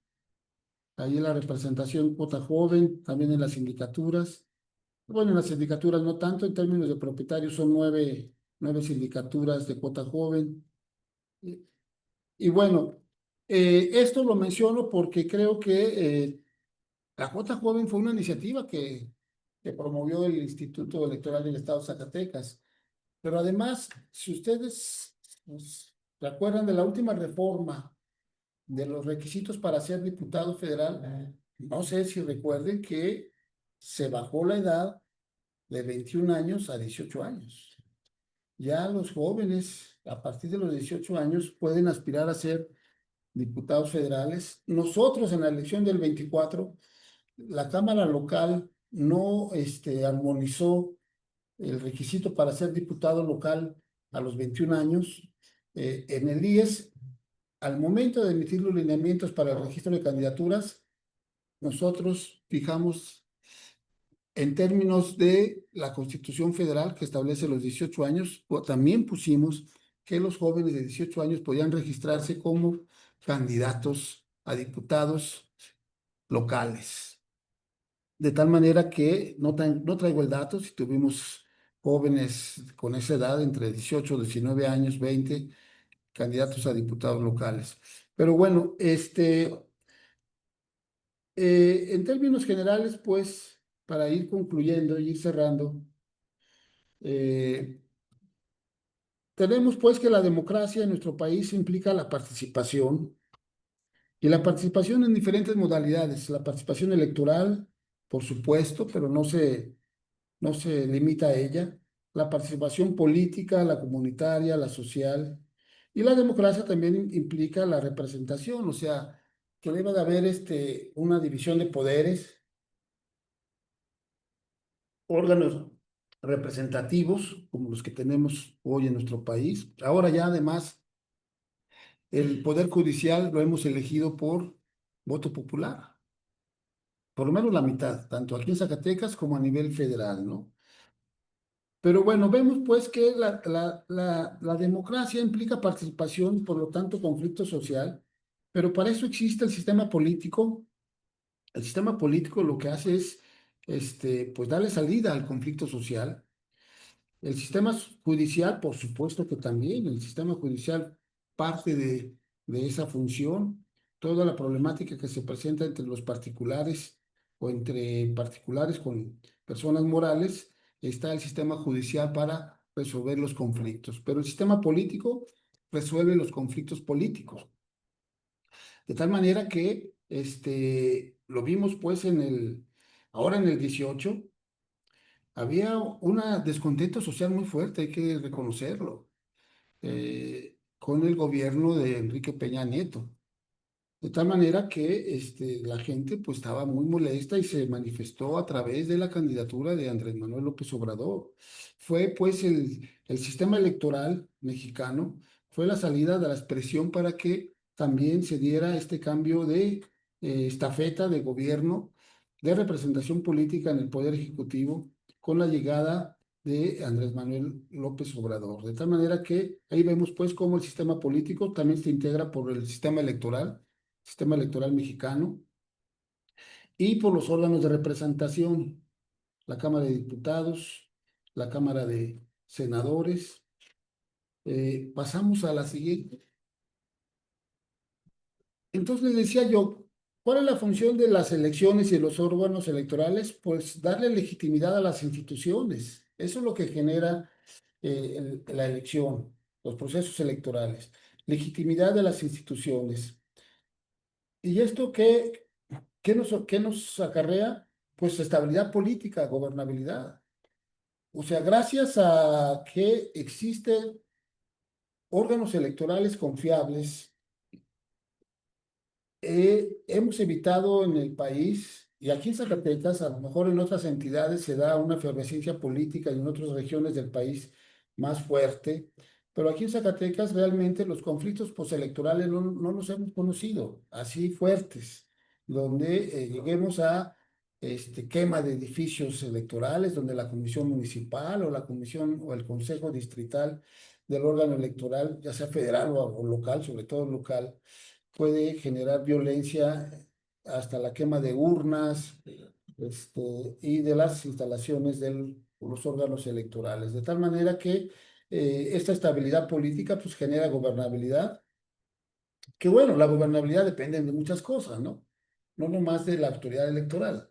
Ahí la representación cuota joven, también en las sindicaturas. Bueno, en las sindicaturas no tanto, en términos de propietarios son nueve sindicaturas de cuota joven. Y, y bueno, esto lo menciono porque creo que la cuota joven fue una iniciativa que promovió el Instituto Electoral del Estado de Zacatecas. Pero además, si ustedes se acuerdan de la última reforma de los requisitos para ser diputado federal, no sé si recuerden que se bajó la edad de 21 años a 18 años. Ya los jóvenes, a partir de los 18 años, pueden aspirar a ser diputados federales. Nosotros en la elección del 24, la Cámara local no armonizó el requisito para ser diputado local a los 21 años. En el IES, al momento de emitir los lineamientos para el registro de candidaturas, nosotros fijamos en términos de la Constitución Federal que establece los 18 años, también pusimos que los jóvenes de 18 años podían registrarse como candidatos a diputados locales. De tal manera que no traigo el dato, si tuvimos jóvenes con esa edad, entre 18, 19 años, 20 candidatos a diputados locales. Pero bueno, en términos generales, pues, para ir concluyendo y ir cerrando, eh, tenemos pues que la democracia en nuestro país implica la participación y la participación en diferentes modalidades. La participación electoral, por supuesto, pero no se limita a ella. La participación política, la comunitaria, la social. Y la democracia también implica la representación, o sea, que debe de haber una división de poderes, órganos representativos, como los que tenemos hoy en nuestro país. Ahora ya además, el Poder Judicial lo hemos elegido por voto popular, por lo menos la mitad, tanto aquí en Zacatecas como a nivel federal, ¿no? Pero bueno, vemos pues que la democracia implica participación, por lo tanto conflicto social, pero para eso existe el sistema político. El sistema político lo que hace es pues darle salida al conflicto social. El sistema judicial, por supuesto que también, el sistema judicial parte de esa función. Toda la problemática que se presenta entre los particulares o entre particulares con personas morales, está el sistema judicial para resolver los conflictos. Pero el sistema político resuelve los conflictos políticos. De tal manera que lo vimos pues ahora en el 18 había un descontento social muy fuerte, hay que reconocerlo, con el gobierno de Enrique Peña Nieto. De tal manera que la gente pues estaba muy molesta y se manifestó a través de la candidatura de Andrés Manuel López Obrador. Fue pues el sistema electoral mexicano, fue la salida de la expresión para que también se diera este cambio de estafeta de gobierno, de representación política en el Poder Ejecutivo, con la llegada de Andrés Manuel López Obrador. De tal manera que ahí vemos pues cómo el sistema político también se integra por el sistema electoral mexicano, y por los órganos de representación, la Cámara de Diputados, la Cámara de Senadores. Pasamos a la siguiente. Entonces les decía yo, ¿cuál es la función de las elecciones y de los órganos electorales? Pues darle legitimidad a las instituciones. Eso es lo que genera la elección, los procesos electorales. Legitimidad de las instituciones. ¿Y esto qué nos acarrea? Pues estabilidad política, gobernabilidad. O sea, gracias a que existen órganos electorales confiables, hemos evitado en el país, y aquí en Zacatecas, a lo mejor en otras entidades se da una efervescencia política y en otras regiones del país más fuerte, pero aquí en Zacatecas realmente los conflictos postelectorales no los hemos conocido así fuertes, donde lleguemos a quema de edificios electorales, donde la comisión municipal o la comisión o el consejo distrital del órgano electoral, ya sea federal o local, sobre todo local, puede generar violencia hasta la quema de urnas, y de las instalaciones de los órganos electorales. De tal manera que esta estabilidad política pues genera gobernabilidad, que bueno, la gobernabilidad depende de muchas cosas, ¿no? No nomás de la autoridad electoral,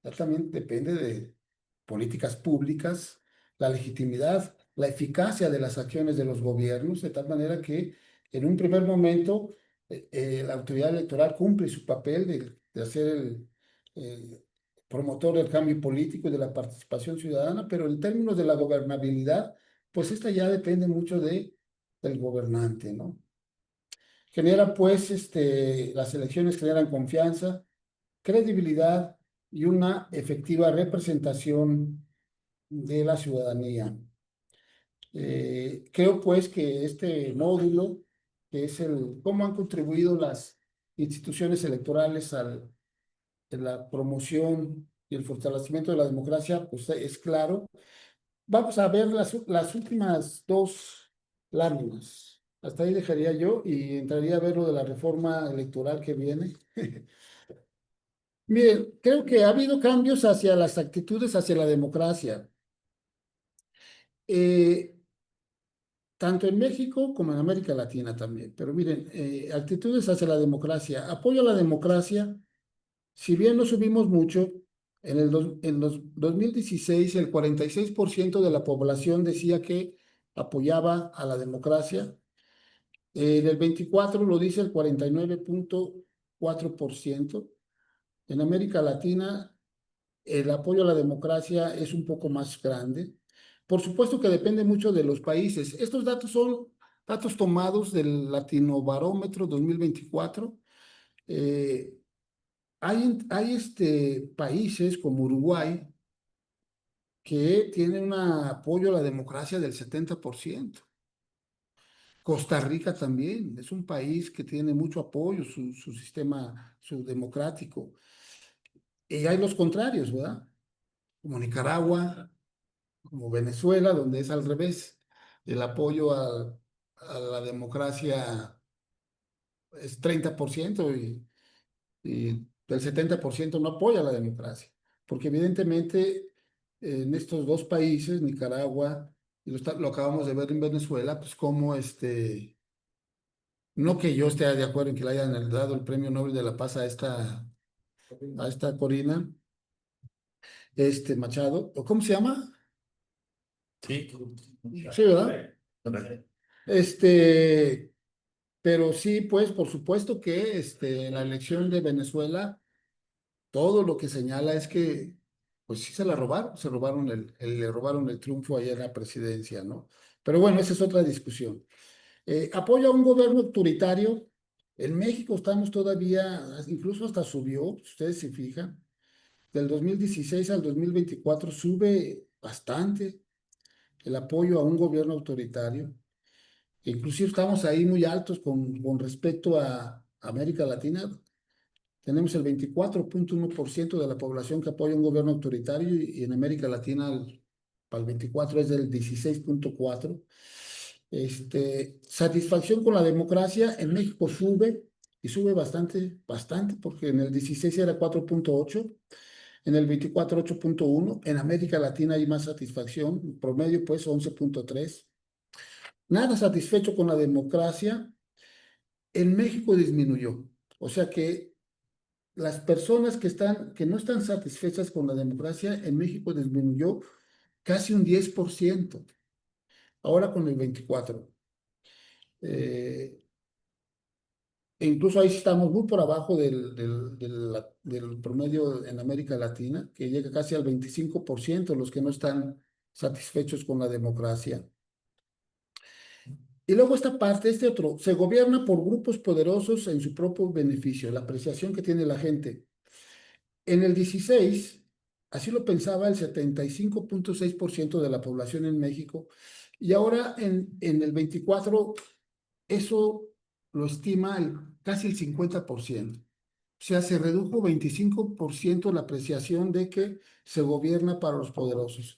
ya también depende de políticas públicas, la legitimidad, la eficacia de las acciones de los gobiernos, de tal manera que en un primer momento la autoridad electoral cumple su papel de hacer el promotor del cambio político y de la participación ciudadana, pero en términos de la gobernabilidad, pues esta ya depende mucho del gobernante, ¿no? Genera pues, las elecciones generan confianza, credibilidad y una efectiva representación de la ciudadanía. Creo pues que este módulo, que es el cómo han contribuido las instituciones electorales en la promoción y el fortalecimiento de la democracia, pues es claro. Vamos a ver las últimas dos láminas. Hasta ahí dejaría yo y entraría a ver lo de la reforma electoral que viene. Miren, creo que ha habido cambios hacia las actitudes hacia la democracia, eh, tanto en México como en América Latina también. Pero miren, actitudes hacia la democracia, apoyo a la democracia, si bien no subimos mucho, en los 2016 el 46% de la población decía que apoyaba a la democracia. En el 24 lo dice el 49,4%. En América Latina el apoyo a la democracia es un poco más grande. Por supuesto que depende mucho de los países. Estos datos son datos tomados del Latinobarómetro 2024. Eh, hay países como Uruguay que tienen un apoyo a la democracia del 70%. Costa Rica también es un país que tiene mucho apoyo, su sistema, su democrático. Y hay los contrarios, ¿verdad? Como Nicaragua, como Venezuela, donde es al revés. El apoyo a la democracia es 30% y el 70% no apoya a la democracia. Porque evidentemente en estos dos países, Nicaragua, y lo acabamos de ver en Venezuela, pues como no que yo esté de acuerdo en que le hayan dado el Premio Nobel de la Paz a esta Corina, Machado, ¿o cómo se llama? Sí. Sí, ¿verdad? Este, pero sí, pues, por supuesto que la elección de Venezuela, todo lo que señala es que, pues sí se robaron le robaron el triunfo ayer a la presidencia, ¿no? Pero bueno, esa es otra discusión. Apoyo a un gobierno autoritario. En México estamos todavía, incluso hasta subió, si ustedes se fijan, del 2016 al 2024 sube bastante el apoyo a un gobierno autoritario. Inclusive estamos ahí muy altos con respecto a América Latina. Tenemos el 24,1% de la población que apoya un gobierno autoritario y en América Latina para el 24 es del 16,4%. Satisfacción con la democracia en México sube y sube bastante, bastante, porque en el 16 era 4,8, en el 24 8,1. En América Latina hay más satisfacción, promedio pues 11,3. Nada satisfecho con la democracia. En México disminuyó. O sea que las personas que no están satisfechas con la democracia en México disminuyó casi un 10%, ahora con el 24%. Eh, E incluso ahí sí estamos muy por abajo del promedio en América Latina, que llega casi al 25% los que no están satisfechos con la democracia. Y luego esta parte, este otro, se gobierna por grupos poderosos en su propio beneficio, la apreciación que tiene la gente. En el 16, así lo pensaba el 75,6% de la población en México, y ahora en el 24 eso lo estima casi el 50%. O sea, se redujo 25% la apreciación de que se gobierna para los poderosos.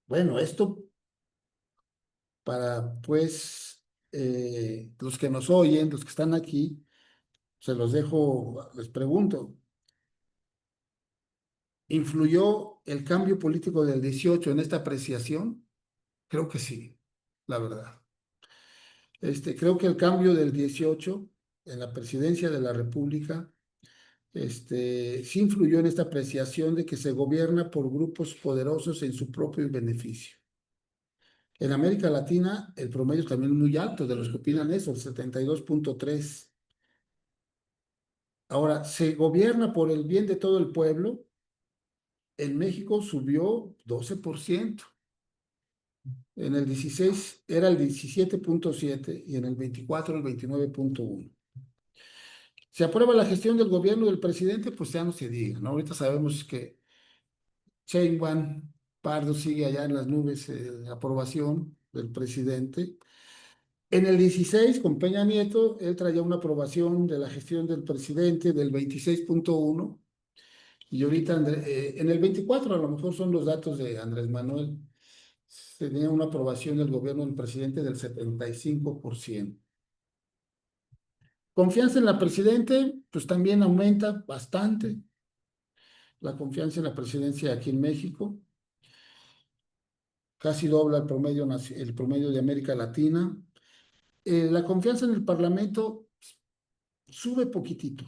Bueno, esto para, pues, los que nos oyen, los que están aquí, se los dejo, les pregunto, ¿influyó el cambio político del 18 en esta apreciación? Creo que sí, la verdad. Creo que el cambio del 18 en la presidencia de la República sí influyó en esta apreciación de que se gobierna por grupos poderosos en su propio beneficio. En América Latina, el promedio también es muy alto de los que opinan eso, el 72,3. Ahora, se gobierna por el bien de todo el pueblo. En México subió 12%. En el 16 era el 17,7 y en el 24 el 29,1. Se aprueba la gestión del gobierno del presidente, pues ya no se diga, ¿no? Ahorita sabemos que Sheinbaum Pardo sigue allá en las nubes de aprobación del presidente. En el 16, con Peña Nieto, él traía una aprobación de la gestión del presidente del 26,1 y ahorita en el 24, a lo mejor son los datos de Andrés Manuel, tenía una aprobación del gobierno del presidente del 75%. Confianza en la presidente, pues también aumenta bastante la confianza en la presidencia aquí en México, casi dobla el promedio de América Latina. La confianza en el Parlamento sube poquitito,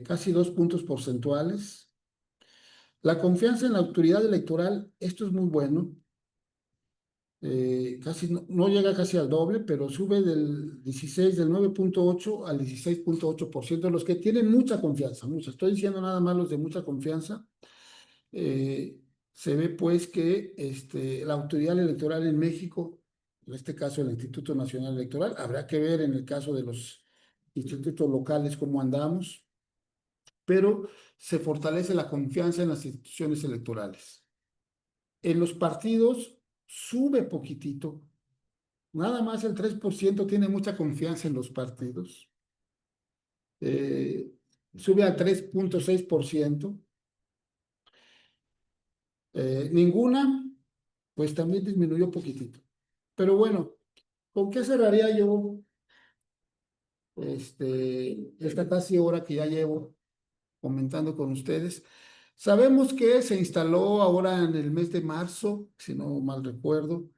casi 2 puntos porcentuales. La confianza en la autoridad electoral, esto es muy bueno, casi no llega casi al doble, pero sube del 9,8 al 16,8%, los que tienen mucha confianza, mucha, estoy diciendo nada más los de mucha confianza. Se ve pues que la autoridad electoral en México, en este caso el Instituto Nacional Electoral, habrá que ver en el caso de los institutos locales cómo andamos, pero se fortalece la confianza en las instituciones electorales. En los partidos sube poquitito, nada más el 3% tiene mucha confianza en los partidos, eh, sube al 3,6%. Ninguna, pues también disminuyó poquitito. Pero bueno, ¿con qué cerraría yo esta casi hora que ya llevo comentando con ustedes? Sabemos que se instaló ahora en el mes de marzo, si no mal recuerdo,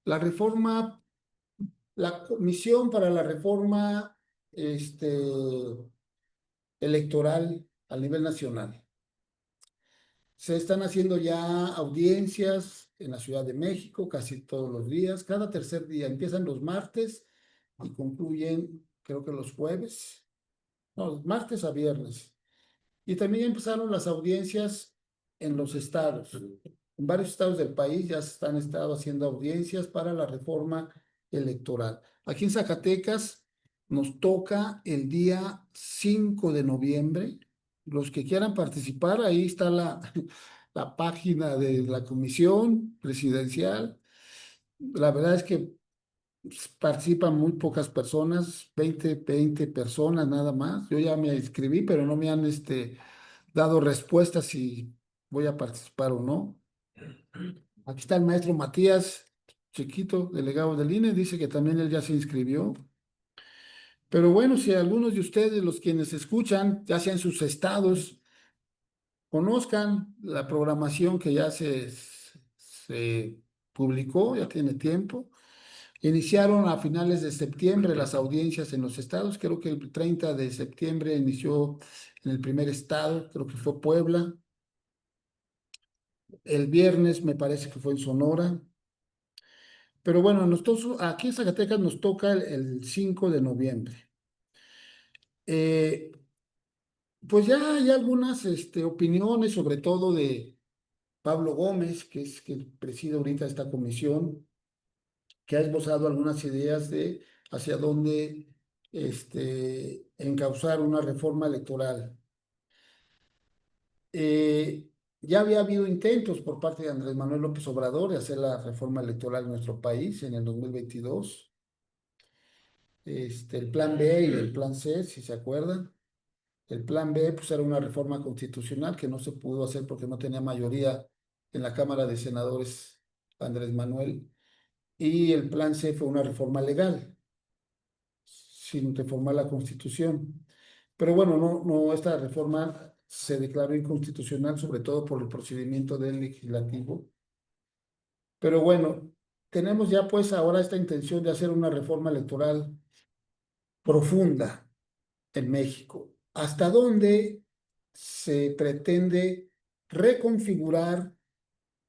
la reforma, la comisión para la reforma electoral a nivel nacional. Se están haciendo ya audiencias en la Ciudad de México casi todos los días, cada tercer día. Empiezan los martes y concluyen, creo que los jueves, no, martes a viernes. Y también empezaron las audiencias en los estados. En varios estados del país ya se han estado haciendo audiencias para la reforma electoral. Aquí en Zacatecas nos toca el día 5 de noviembre. Los que quieran participar, ahí está la página de la comisión presidencial. La verdad es que participan muy pocas personas, 20 personas nada más. Yo ya me inscribí, pero no me han dado respuestas si voy a participar o no. Aquí está el maestro Matías Chiquito, delegado del INE, dice que también él ya se inscribió. Pero bueno, si algunos de ustedes, los quienes escuchan, ya sea en sus estados, conozcan la programación que ya se publicó, ya tiene tiempo, Iniciaron a finales de septiembre las audiencias en los estados. Creo que el 30 de septiembre inició en el primer estado, creo que fue Puebla. El viernes me parece que fue en Sonora. Pero bueno, aquí en Zacatecas nos toca el 5 de noviembre. Eh, pues ya hay algunas opiniones, sobre todo de Pablo Gómez, que es que preside ahorita esta comisión, que ha esbozado algunas ideas de hacia dónde encauzar una reforma electoral. Eh, ya había habido intentos por parte de Andrés Manuel López Obrador de hacer la reforma electoral en nuestro país en el 2022. El plan B y el plan C, si se acuerdan. El plan B pues, era una reforma constitucional que no se pudo hacer porque no tenía mayoría en la Cámara de Senadores Andrés Manuel. Y el plan C fue una reforma legal, sin reformar la Constitución. Pero bueno, esta reforma se declaró inconstitucional, sobre todo por el procedimiento del legislativo. Pero bueno, tenemos ya pues ahora esta intención de hacer una reforma electoral profunda en México. ¿Hasta dónde se pretende reconfigurar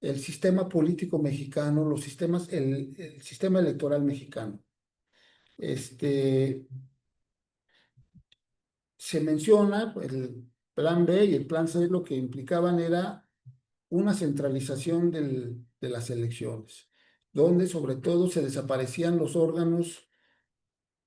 el sistema político mexicano, el sistema electoral mexicano? Este, Se menciona el plan B y el plan C, lo que implicaban era una centralización de las elecciones, donde sobre todo se desaparecían los órganos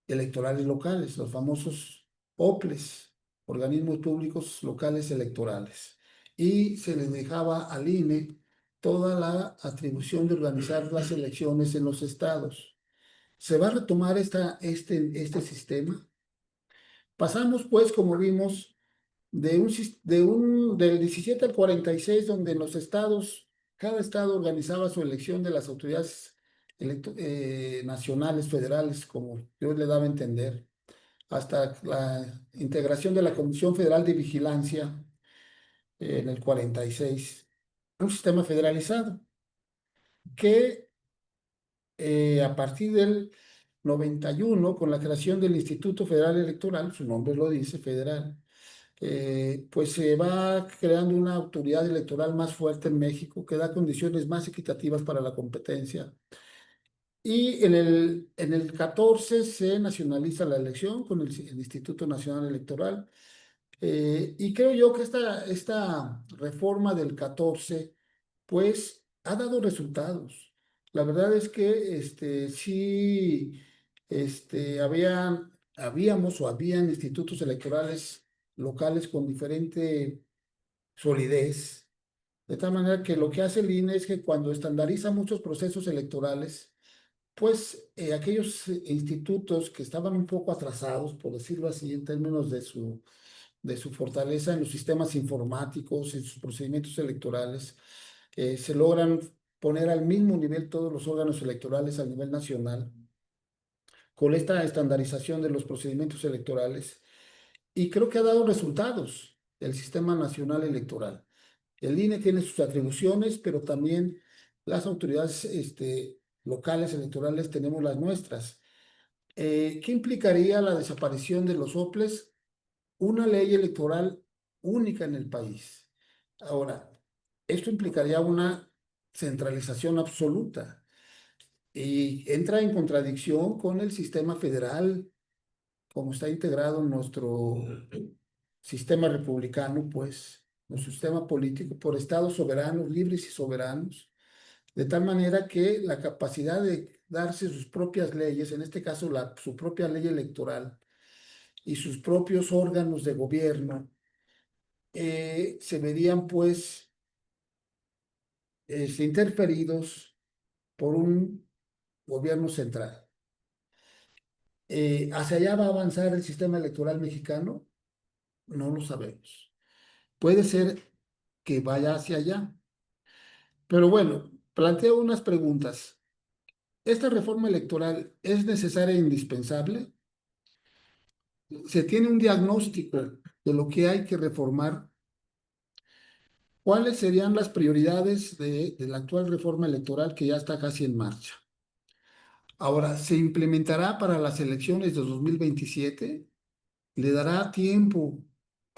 electorales locales, los famosos OPLES, organismos públicos locales electorales, y se les dejaba al INE toda la atribución de organizar las elecciones en los estados. ¿Se va a retomar este sistema? Pasamos, pues, como vimos, del 17 al 46, donde en los estados, cada estado organizaba su elección de las autoridades nacionales, federales, como yo le daba a entender, hasta la integración de la Comisión Federal de Vigilancia en el 46, un sistema federalizado que a partir del 91, con la creación del Instituto Federal Electoral, su nombre lo dice, federal, pues se va creando una autoridad electoral más fuerte en México que da condiciones más equitativas para la competencia. Y en el 14 se nacionaliza la elección con el Instituto Nacional Electoral. Y creo yo que esta reforma del 14 pues, ha dado resultados. La verdad es que sí, habían institutos electorales locales con diferente solidez, de tal manera que lo que hace el INE es que cuando estandariza muchos procesos electorales, pues aquellos institutos que estaban un poco atrasados, por decirlo así, en términos de su fortaleza en los sistemas informáticos, en sus procedimientos electorales, se logran poner al mismo nivel todos los órganos electorales a nivel nacional, con esta estandarización de los procedimientos electorales, y creo que ha dado resultados el sistema nacional electoral. El INE tiene sus atribuciones, pero también las autoridades locales electorales tenemos las nuestras. ¿Qué implicaría la desaparición de los OPLES? Una ley electoral única en el país. Ahora, esto implicaría una centralización absoluta y entra en contradicción con el sistema federal, como está integrado en nuestro sistema republicano, pues, nuestro sistema político por estados soberanos, libres y soberanos, de tal manera que la capacidad de darse sus propias leyes, en este caso su propia ley electoral y sus propios órganos de gobierno, se verían pues interferidos por un gobierno central. ¿Hacia allá va a avanzar el sistema electoral mexicano? No lo sabemos. Puede ser que vaya hacia allá. Pero bueno, planteo unas preguntas. ¿Esta reforma electoral es necesaria e indispensable? ¿Se tiene un diagnóstico de lo que hay que reformar? ¿Cuáles serían las prioridades de la actual reforma electoral que ya está casi en marcha? Ahora, se implementará para las elecciones de 2027, le dará tiempo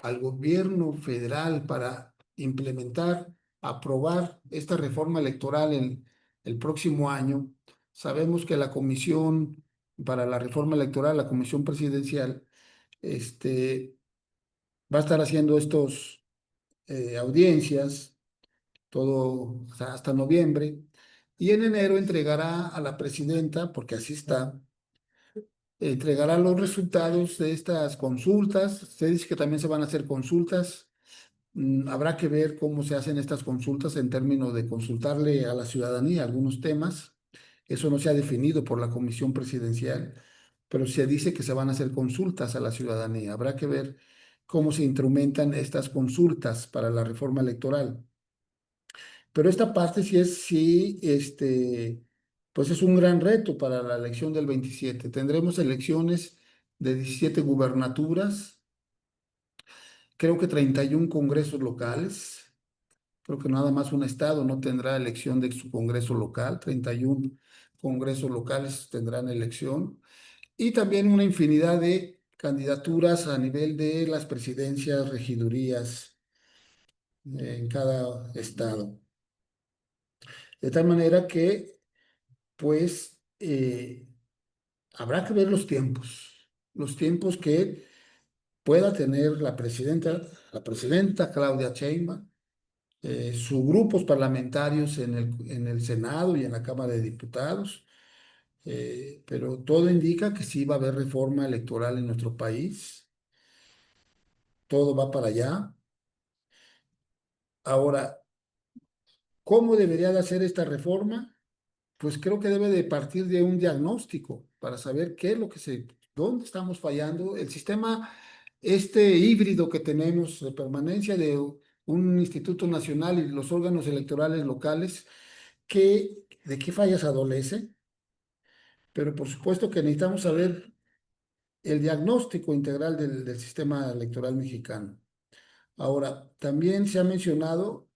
al gobierno federal para implementar, aprobar esta reforma electoral el próximo año. Sabemos que la comisión para la reforma electoral, la comisión presidencial, este, va a estar haciendo estos audiencias todo hasta noviembre, y en enero entregará a la presidenta, porque así está, entregará los resultados de estas consultas. Se dice que también se van a hacer consultas. Habrá que ver cómo se hacen estas consultas en términos de consultarle a la ciudadanía algunos temas. Eso no se ha definido por la comisión presidencial, pero se dice que se van a hacer consultas a la ciudadanía. Habrá que ver cómo se instrumentan estas consultas para la reforma electoral. Pero esta parte sí, pues es un gran reto para la elección del 27. Tendremos elecciones de 17 gubernaturas, creo que 31 congresos locales. Creo que nada más un estado no tendrá elección de su congreso local, 31 congresos locales tendrán elección, y también una infinidad de candidaturas a nivel de las presidencias, regidurías en cada estado. De tal manera que, pues, habrá que ver los tiempos que pueda tener la presidenta Claudia Sheinbaum, sus grupos parlamentarios en el Senado y en la Cámara de Diputados, pero todo indica que sí va a haber reforma electoral en nuestro país, todo va para allá. Ahora, ¿cómo debería de hacer esta reforma? Pues creo que debe de partir de un diagnóstico para saber qué es lo que dónde estamos fallando. El sistema híbrido que tenemos de permanencia de un instituto nacional y los órganos electorales locales, ¿de qué fallas adolece? Pero por supuesto que necesitamos saber el diagnóstico integral del sistema electoral mexicano. Ahora, también se ha mencionado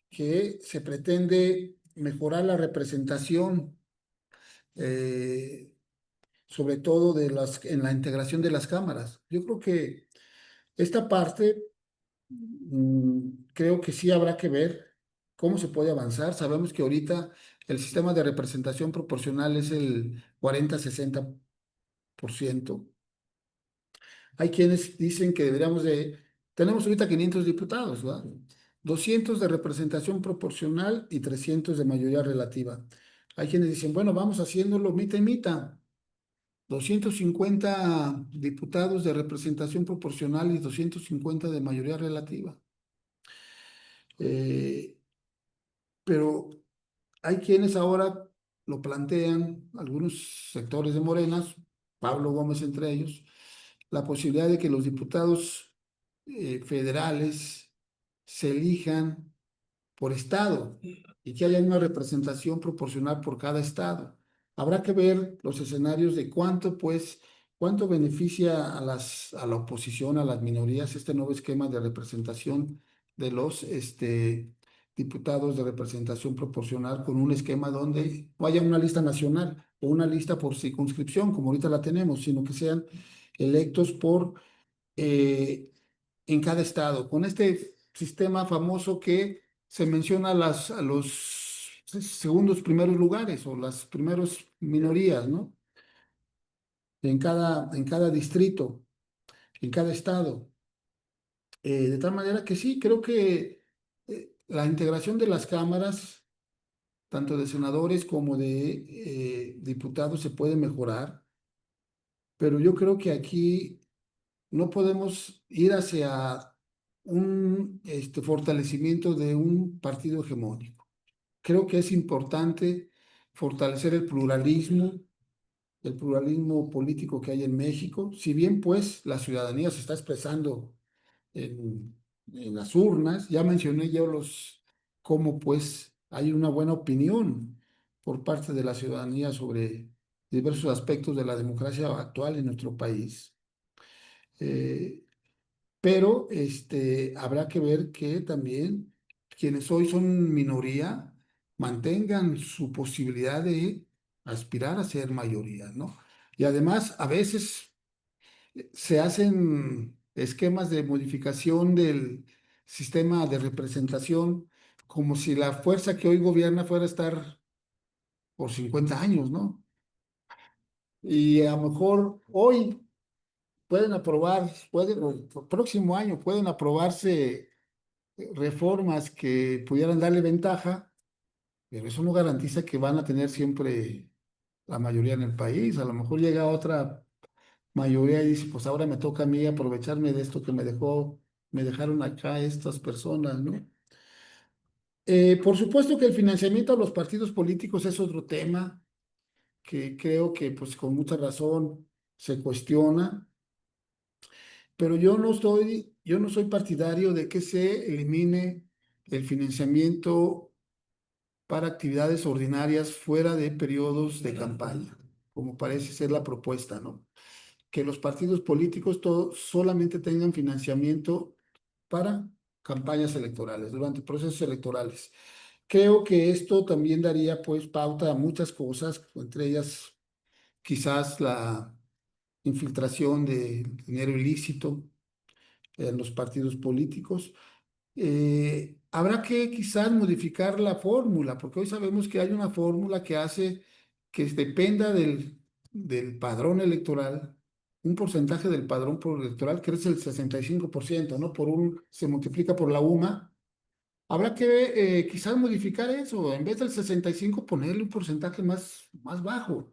que se pretende mejorar la representación, eh, sobre todo en la integración de las cámaras. Yo creo que esta parte, creo que sí habrá que ver cómo se puede avanzar. Sabemos que ahorita el sistema de representación proporcional es el 40-60%. Hay quienes dicen que tenemos ahorita 500 diputados, ¿verdad? 200 de representación proporcional y 300 de mayoría relativa. Hay quienes dicen, bueno, vamos haciéndolo mitad y mitad. 250 diputados de representación proporcional y 250 de mayoría relativa. Eh, pero hay quienes ahora lo plantean, algunos sectores de Morenas, Pablo Gómez entre ellos, la posibilidad de que los diputados federales se elijan por estado y que haya una representación proporcional por cada estado. Habrá que ver los escenarios de cuánto beneficia a la oposición, a las minorías, este nuevo esquema de representación de los diputados de representación proporcional con un esquema donde no haya una lista nacional o una lista por circunscripción, como ahorita la tenemos, sino que sean electos eh, en cada estado, con este sistema famoso que se menciona a los segundos primeros lugares o las primeras minorías, ¿no? En cada distrito, en cada estado. De tal manera que sí, creo que la integración de las cámaras, tanto de senadores como de diputados, se puede mejorar, pero yo creo que aquí no podemos ir hacia un fortalecimiento de un partido hegemónico. Creo que es importante fortalecer el pluralismo político que hay en México, si bien pues la ciudadanía se está expresando en, en las urnas. Ya mencioné yo cómo pues hay una buena opinión por parte de la ciudadanía sobre diversos aspectos de la democracia actual en nuestro país. Eh, pero habrá que ver que también quienes hoy son minoría mantengan su posibilidad de aspirar a ser mayoría, ¿no? Y además, a veces se hacen esquemas de modificación del sistema de representación como si la fuerza que hoy gobierna fuera a estar por 50 años, ¿no? Y a lo mejor hoy pueden aprobar, pueden, o el próximo año pueden aprobarse reformas que pudieran darle ventaja, pero eso no garantiza que van a tener siempre la mayoría en el país. A lo mejor llega otra mayoría y dice, pues ahora me toca a mí aprovecharme de esto que me dejaron acá estas personas, ¿no? Por supuesto que el financiamiento a los partidos políticos es otro tema que creo que pues con mucha razón se cuestiona, pero yo no soy partidario de que se elimine el financiamiento para actividades ordinarias fuera de periodos de campaña, como parece ser la propuesta, ¿no? Que los partidos políticos solamente tengan financiamiento para campañas electorales, durante procesos electorales. Creo que esto también daría pues pauta a muchas cosas, entre ellas quizás la infiltración de dinero ilícito en los partidos políticos. Habrá que quizás modificar la fórmula, porque hoy sabemos que hay una fórmula que hace que dependa del padrón electoral, un porcentaje del padrón electoral, que es el 65%, ¿no? Se multiplica por la UMA. Habrá que quizás modificar eso, en vez del 65, ponerle un porcentaje más bajo,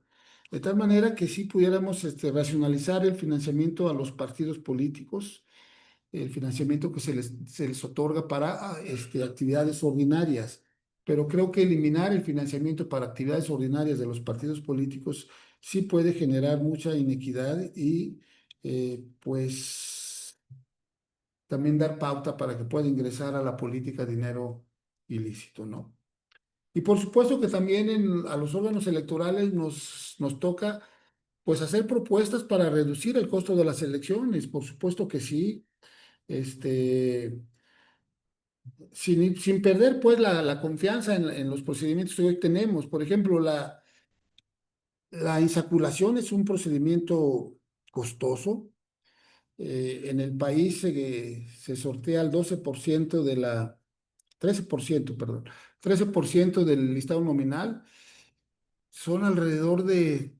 de tal manera que sí pudiéramos racionalizar el financiamiento a los partidos políticos, el financiamiento que se les otorga para actividades ordinarias. Pero creo que eliminar el financiamiento para actividades ordinarias de los partidos políticos sí puede generar mucha inequidad y pues también dar pauta para que pueda ingresar a la política dinero ilícito, ¿no? Y por supuesto que también a los órganos electorales nos toca pues hacer propuestas para reducir el costo de las elecciones, por supuesto que sí, este, sin perder pues la confianza en los procedimientos que hoy tenemos. Por ejemplo, la insaculación es un procedimiento costoso. En el país se sortea el 12% 13%, perdón, 13% del listado nominal. Son alrededor de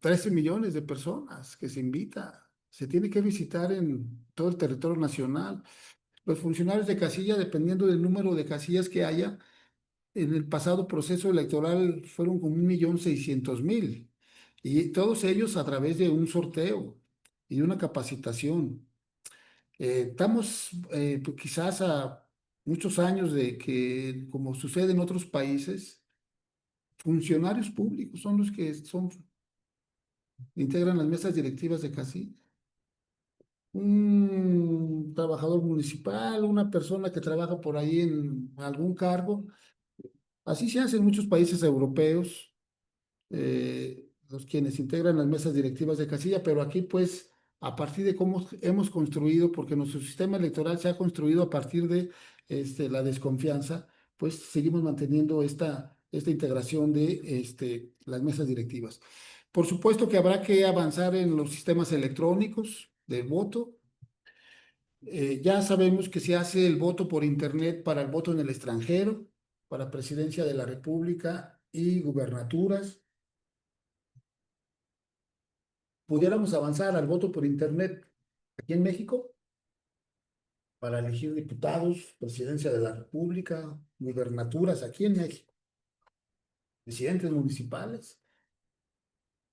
13 millones de personas que se invita. Se tiene que visitar en todo el territorio nacional. Los funcionarios de casilla, dependiendo del número de casillas que haya, en el pasado proceso electoral fueron como 1.600.000. Y todos ellos a través de un sorteo y una capacitación. Estamos pues, quizás a muchos años de que, como sucede en otros países, funcionarios públicos son los que integran las mesas directivas de casilla. Un trabajador municipal, una persona que trabaja por ahí en algún cargo. Así se hace en muchos países europeos, los quienes integran las mesas directivas de casilla, pero aquí pues a partir de cómo hemos construido, porque nuestro sistema electoral se ha construido a partir de la desconfianza, pues seguimos manteniendo esta integración de las mesas directivas. Por supuesto que habrá que avanzar en los sistemas electrónicos de voto. Ya sabemos que se hace el voto por internet para el voto en el extranjero, para presidencia de la República y gubernaturas. Pudiéramos avanzar al voto por internet aquí en México para elegir diputados, presidencia de la República, gubernaturas aquí en México, presidentes municipales.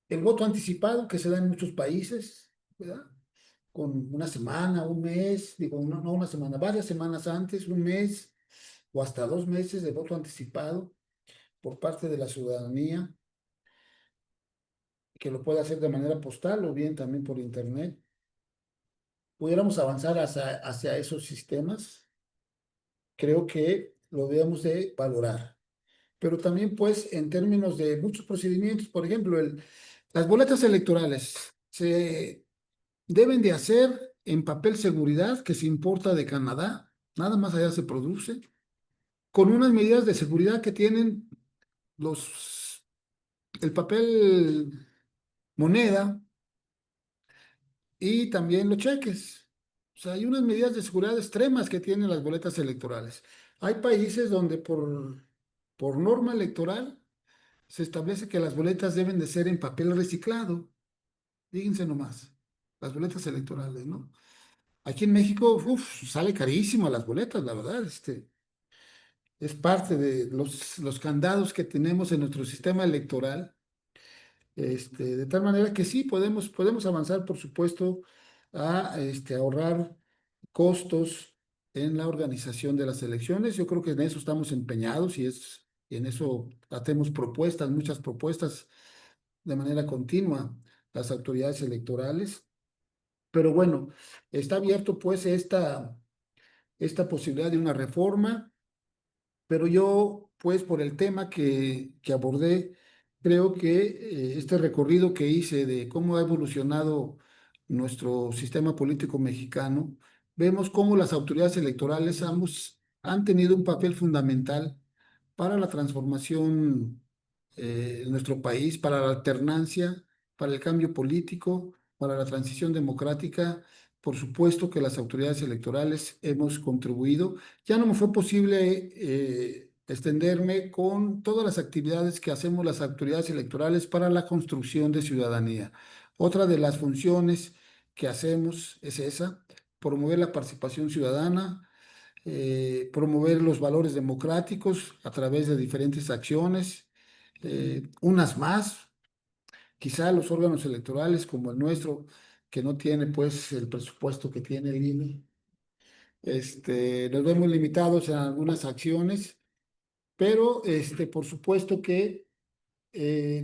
El voto anticipado que se da en muchos países, ¿verdad? Con una semana, un mes, digo, no una semana, varias semanas antes, un mes o hasta 2 meses de voto anticipado por parte de la ciudadanía, que lo puede hacer de manera postal o bien también por internet. Pudiéramos avanzar hacia esos sistemas, creo que lo debemos de valorar. Pero también, pues, en términos de muchos procedimientos, por ejemplo, las boletas electorales se deben de hacer en papel seguridad que se importa de Canadá, nada más allá se produce, con unas medidas de seguridad que tienen los el papel moneda y también los cheques. O sea, hay unas medidas de seguridad extremas que tienen las boletas electorales. Hay países donde por norma electoral se establece que las boletas deben de ser en papel reciclado. Fíjense nomás, las boletas electorales, ¿no? Aquí en México, uf, sale carísimo las boletas, la verdad. Es parte de los candados que tenemos en nuestro sistema electoral. De tal manera que sí, podemos avanzar, por supuesto, a ahorrar costos en la organización de las elecciones. Yo creo que en eso estamos empeñados y en eso hacemos propuestas, muchas propuestas de manera continua, las autoridades electorales. Pero bueno, está abierto pues esta posibilidad de una reforma, pero yo, pues, por el tema que abordé, creo que este recorrido que hice de cómo ha evolucionado nuestro sistema político mexicano, vemos cómo las autoridades electorales han tenido un papel fundamental para la transformación en nuestro país, para la alternancia, para el cambio político, para la transición democrática. Por supuesto que las autoridades electorales hemos contribuido. Ya no me fue posible extenderme con todas las actividades que hacemos las autoridades electorales para la construcción de ciudadanía. Otra de las funciones que hacemos es esa, promover la participación ciudadana, promover los valores democráticos a través de diferentes acciones, unas más, quizá los órganos electorales como el nuestro, que no tiene pues el presupuesto que tiene el INE, nos vemos limitados en algunas acciones, pero por supuesto que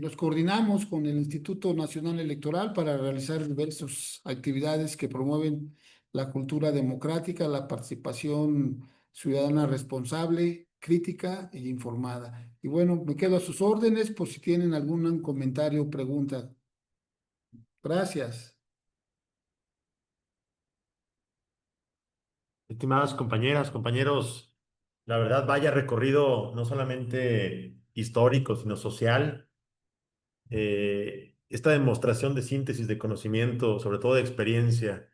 nos coordinamos con el Instituto Nacional Electoral para realizar diversas actividades que promueven la cultura democrática, la participación ciudadana responsable, crítica e informada. Y bueno, me quedo a sus órdenes por si tienen algún comentario o pregunta. Gracias. Estimadas compañeras, compañeros, la verdad, vaya recorrido no solamente histórico, sino social. Esta demostración de síntesis de conocimiento, sobre todo de experiencia,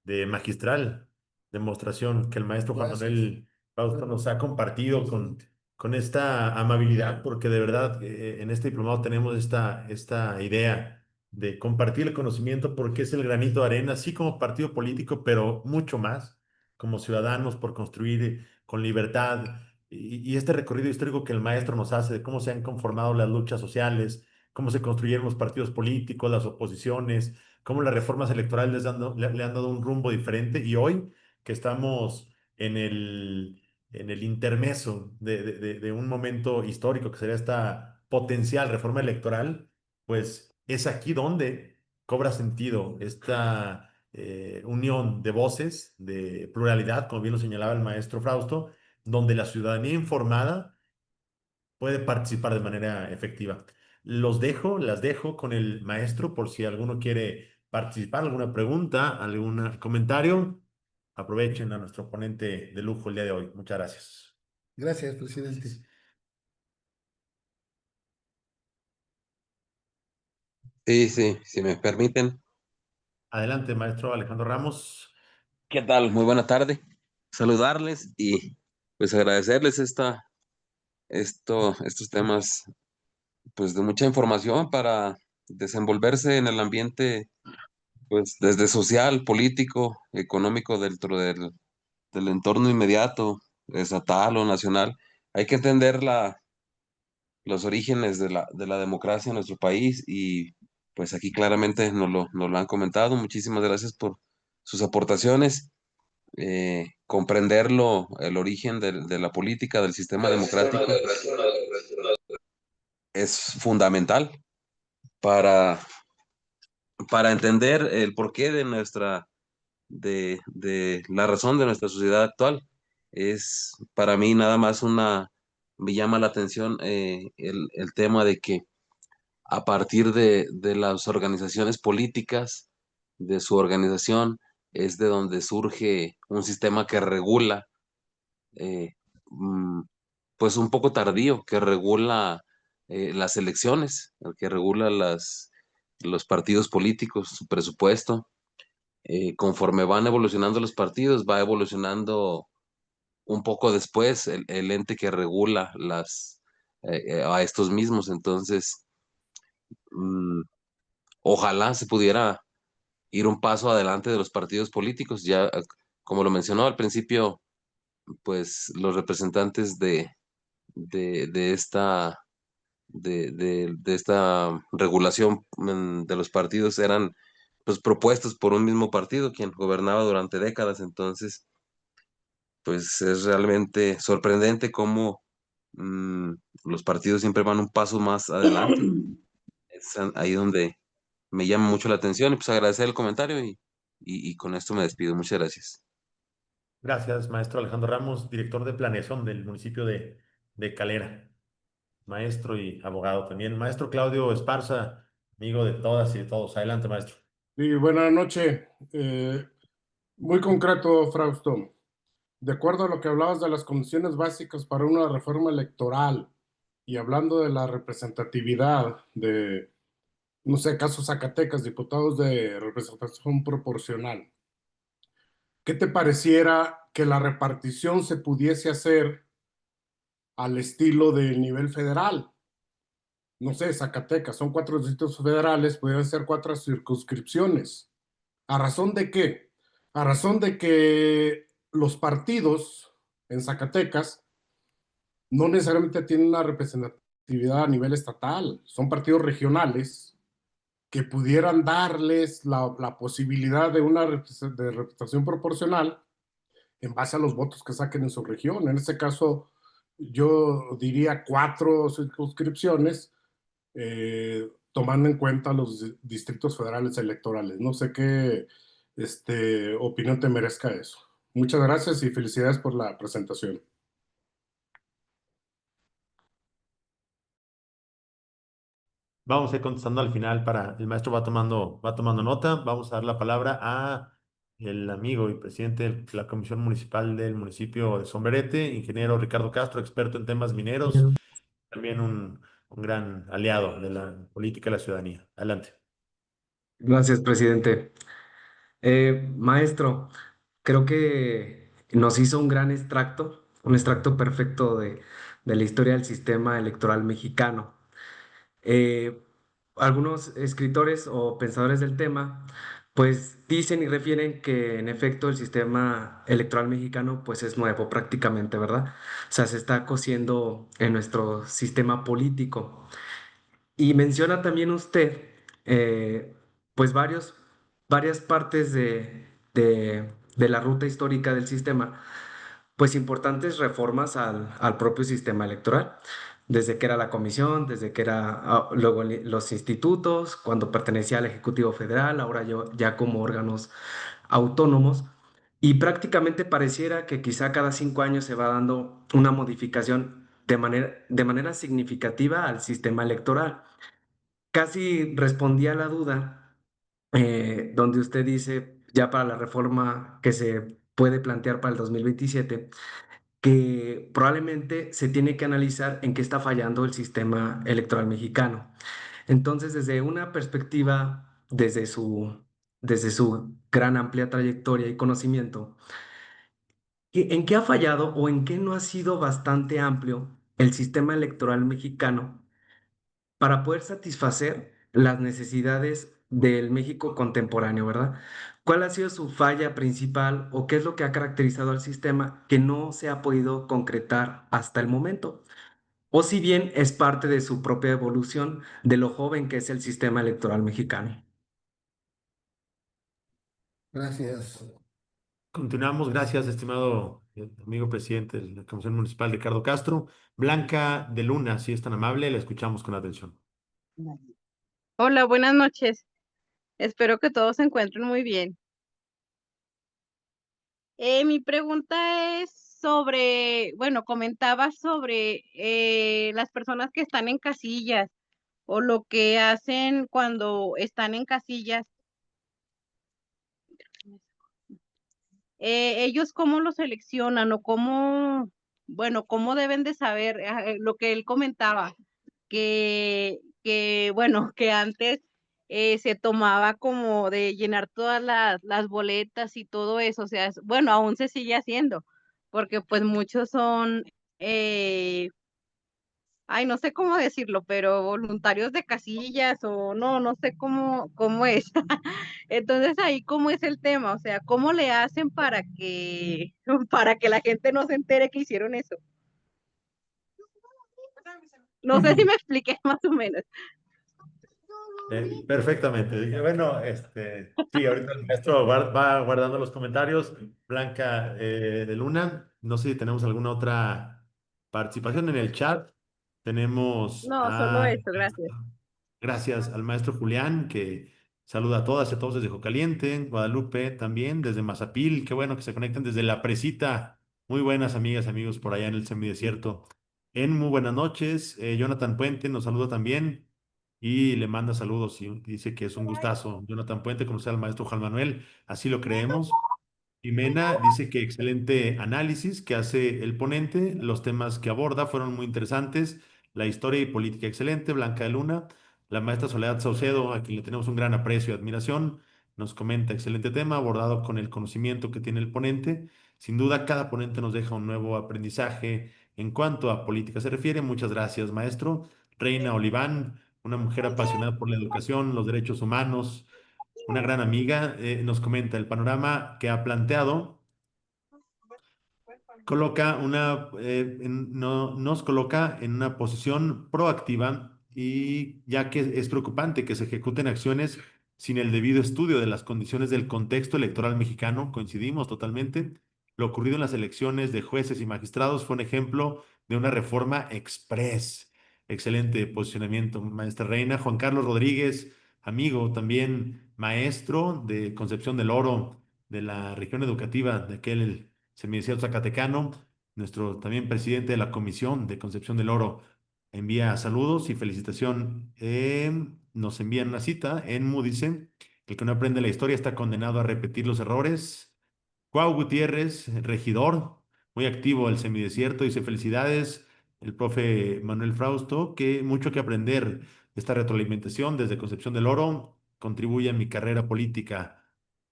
de magistral demostración que el maestro Juan Gracias. Manuel Fausto nos ha compartido con esta amabilidad, porque de verdad en este diplomado tenemos esta idea de compartir el conocimiento porque es el granito de arena, así como partido político, pero mucho más, como ciudadanos por construir con libertad. Y este recorrido histórico que el maestro nos hace de cómo se han conformado las luchas sociales, cómo se construyeron los partidos políticos, las oposiciones, cómo las reformas electorales le han dado un rumbo diferente. Y hoy que estamos en el intermeso de un momento histórico que sería esta potencial reforma electoral, pues es aquí donde cobra sentido esta unión de voces, de pluralidad, como bien lo señalaba el maestro Frausto, donde la ciudadanía informada puede participar de manera efectiva. Las dejo con el maestro por si alguno quiere participar, alguna pregunta, algún comentario. Aprovechen a nuestro ponente de lujo el día de hoy. Muchas gracias. Gracias, presidente. Sí, sí, si me permiten. Adelante, maestro Alejandro Ramos. ¿Qué tal? Muy buena tarde. Saludarles y pues agradecerles estos temas pues de mucha información para desenvolverse en el ambiente pues desde social, político, económico dentro del entorno inmediato, estatal o nacional. Hay que entender los orígenes de la democracia en nuestro país y pues aquí claramente nos lo han comentado. Muchísimas gracias por sus aportaciones. Comprenderlo, el origen de la política, del sistema democrático, es fundamental para, para entender el porqué de la razón de nuestra sociedad actual. Es para mí nada más me llama la atención el tema de que a partir de las organizaciones políticas, de su organización, es de donde surge un sistema que regula eh, mm, pues un poco tardío, que regula las elecciones, el que regula los partidos políticos, su presupuesto. Conforme van evolucionando los partidos, va evolucionando un poco después el ente que regula a estos mismos. Entonces, mm, ojalá se pudiera ir un paso adelante de los partidos políticos. Ya, como lo mencionó al principio, pues los representantes de esta, de esta regulación de los partidos eran pues propuestos por un mismo partido, quien gobernaba durante décadas. Entonces, pues es realmente sorprendente cómo mm, los partidos siempre van un paso más adelante. Es ahí donde me llama mucho la atención y pues agradecer el comentario y con esto me despido. Muchas gracias. Gracias, maestro Alejandro Ramos, director de planeación del municipio de Calera, maestro y abogado también. Maestro Claudio Esparza, amigo de todas y de todos. Adelante, maestro. Sí, buenas noches. Muy concreto, Frausto. De acuerdo a lo que hablabas de las condiciones básicas para una reforma electoral y hablando de la representatividad de, no sé, caso Zacatecas, diputados de representación proporcional, ¿qué te pareciera que la repartición se pudiese hacer al estilo del nivel federal? No sé, Zacatecas, son 4 distritos federales, podrían ser 4 circunscripciones. ¿A razón de qué? A razón de que los partidos en Zacatecas no necesariamente tienen una representatividad a nivel estatal, son partidos regionales que pudieran darles la posibilidad de una representación proporcional en base a los votos que saquen en su región. En este caso, yo diría 4 circunscripciones, tomando en cuenta los distritos federales electorales. No sé qué opinión te merezca eso. Muchas gracias y felicidades por la presentación. Vamos a ir contestando al final para el maestro va tomando nota. Vamos a dar la palabra a el amigo y presidente de la Comisión Municipal del municipio de Sombrerete, ingeniero Ricardo Castro, experto en temas mineros, también un gran aliado de la política de la ciudadanía. Adelante. Gracias, presidente. Maestro, creo que nos hizo un extracto perfecto de la historia del sistema electoral mexicano. Eh, Algunos escritores o pensadores del tema, pues dicen y refieren que en efecto el sistema electoral mexicano pues es nuevo prácticamente, ¿verdad? O sea, se está cosiendo en nuestro sistema político. Y menciona también usted, pues varias partes de la ruta histórica del sistema, pues importantes reformas al propio sistema electoral, desde que era la comisión, desde que era luego los institutos, cuando pertenecía al Ejecutivo Federal, ahora ya como órganos autónomos. Y prácticamente pareciera que quizá cada 5 años se va dando una modificación de manera significativa al sistema electoral. Casi respondía a la duda donde usted dice, ya para la reforma que se puede plantear para el 2027, que probablemente se tiene que analizar en qué está fallando el sistema electoral mexicano. Entonces, desde una perspectiva, desde su gran amplia trayectoria y conocimiento, ¿en qué ha fallado o en qué no ha sido bastante amplio el sistema electoral mexicano para poder satisfacer las necesidades del México contemporáneo, ¿verdad? ¿Cuál ha sido su falla principal o qué es lo que ha caracterizado al sistema que no se ha podido concretar hasta el momento? O si bien es parte de su propia evolución de lo joven que es el sistema electoral mexicano. Gracias. Continuamos. Gracias, estimado amigo presidente de la Comisión Municipal, Ricardo Castro. Blanca de Luna, si es tan amable, la escuchamos con atención. Hola, buenas noches. Espero que todos se encuentren muy bien. Mi pregunta es sobre, bueno, comentaba sobre las personas que están en casillas o lo que hacen cuando están en casillas. Ellos cómo lo seleccionan o cómo, bueno, cómo deben de saber lo que él comentaba, bueno, que antes se tomaba como de llenar todas las boletas y todo eso, o sea, bueno, aún se sigue haciendo, porque pues muchos son, ay, no sé cómo decirlo, pero voluntarios de casillas o no sé cómo es. Entonces ahí cómo es el tema, o sea, ¿cómo le hacen para que, para que la gente no se entere que hicieron eso? No sé si me expliqué más o menos. Perfectamente. Bueno, sí, ahorita el maestro va guardando los comentarios. Blanca de Luna, no sé si tenemos alguna otra participación en el chat. Tenemos No, solo eso, gracias. gracias al maestro Julián, que saluda a todas y a todos desde Jocaliente, Guadalupe también, desde Mazapil. Qué bueno que se conecten desde La Presita. Muy buenas amigas, amigos por allá en el semidesierto. En muy buenas noches. Jonathan Puente nos saluda también y le manda saludos y dice que es un gustazo. Jonathan Puente conocer al maestro Juan Manuel, así lo creemos. Jimena dice que excelente análisis que hace el ponente, los temas que aborda fueron muy interesantes, la historia y política excelente, Blanca de Luna, la maestra Soledad Saucedo, a quien le tenemos un gran aprecio y admiración, nos comenta excelente tema abordado con el conocimiento que tiene el ponente. Sin duda, cada ponente nos deja un nuevo aprendizaje en cuanto a política se refiere. Muchas gracias, maestro. Reina Oliván, una mujer apasionada por la educación, los derechos humanos, una gran amiga, nos comenta el panorama que ha planteado coloca nos coloca en una posición proactiva y ya que es preocupante que se ejecuten acciones sin el debido estudio de las condiciones del contexto electoral mexicano, coincidimos totalmente. Lo ocurrido en las elecciones de jueces y magistrados fue un ejemplo de una reforma express. Excelente posicionamiento, maestra Reina. Juan Carlos Rodríguez, amigo, también maestro de Concepción del Oro, de la región educativa de aquel semidesierto zacatecano, nuestro también presidente de la Comisión de Concepción del Oro, envía saludos y felicitación. Nos envían una cita. Enmu dice que el que no aprende la historia está condenado a repetir los errores. Cuau Gutiérrez, regidor, muy activo el semidesierto, dice felicidades. El profe Manuel Frausto, que mucho que aprender. Esta retroalimentación desde Concepción del Oro contribuye a mi carrera política.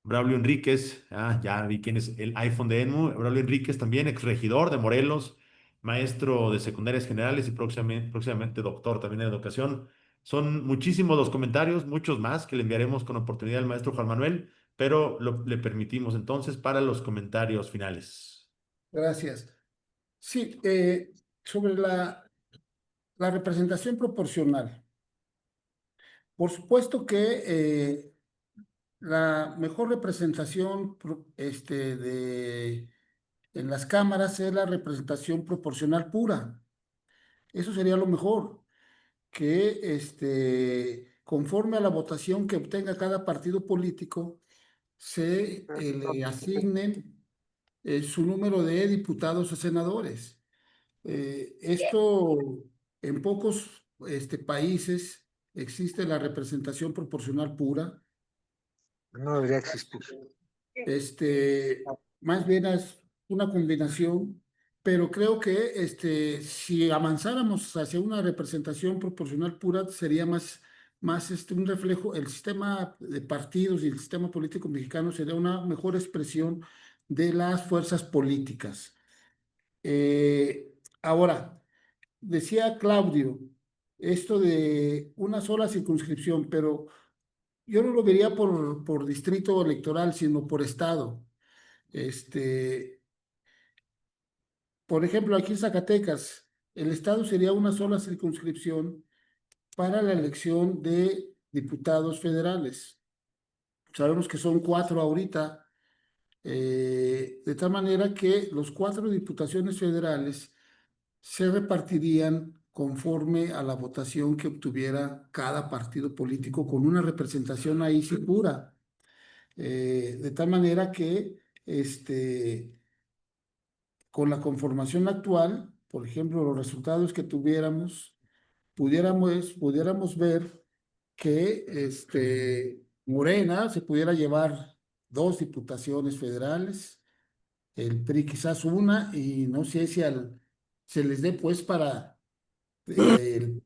Braulio Enríquez, ya vi quién es el iPhone de Enmu. Braulio Enríquez también, exregidor de Morelos, maestro de secundarias generales y próximamente doctor también en educación. Son muchísimos los comentarios, muchos más que le enviaremos con oportunidad al maestro Juan Manuel, pero le permitimos entonces para los comentarios finales. Gracias. Sí, sobre la representación proporcional. Por supuesto que la mejor representación en las cámaras es la representación proporcional pura. Eso sería lo mejor, que conforme a la votación que obtenga cada partido político, se le asignen su número de diputados o senadores. Esto en pocos países existe la representación proporcional pura. No debería existir. Más bien es una combinación, pero creo que si avanzáramos hacia una representación proporcional pura, sería más un reflejo, el sistema de partidos y el sistema político mexicano sería una mejor expresión de las fuerzas políticas. Ahora, decía Claudio, esto de una sola circunscripción, pero yo no lo vería por distrito electoral, sino por estado. Este, por ejemplo, aquí en Zacatecas, el estado sería una sola circunscripción para la elección de diputados federales. Sabemos que son 4 ahorita, de tal manera que los 4 diputaciones federales se repartirían conforme a la votación que obtuviera cada partido político con una representación ahí sí pura. De tal manera que con la conformación actual, por ejemplo, los resultados que tuviéramos, pudiéramos ver que Morena se pudiera llevar 2 diputaciones federales, el PRI quizás una, y no sé si se les dé pues para el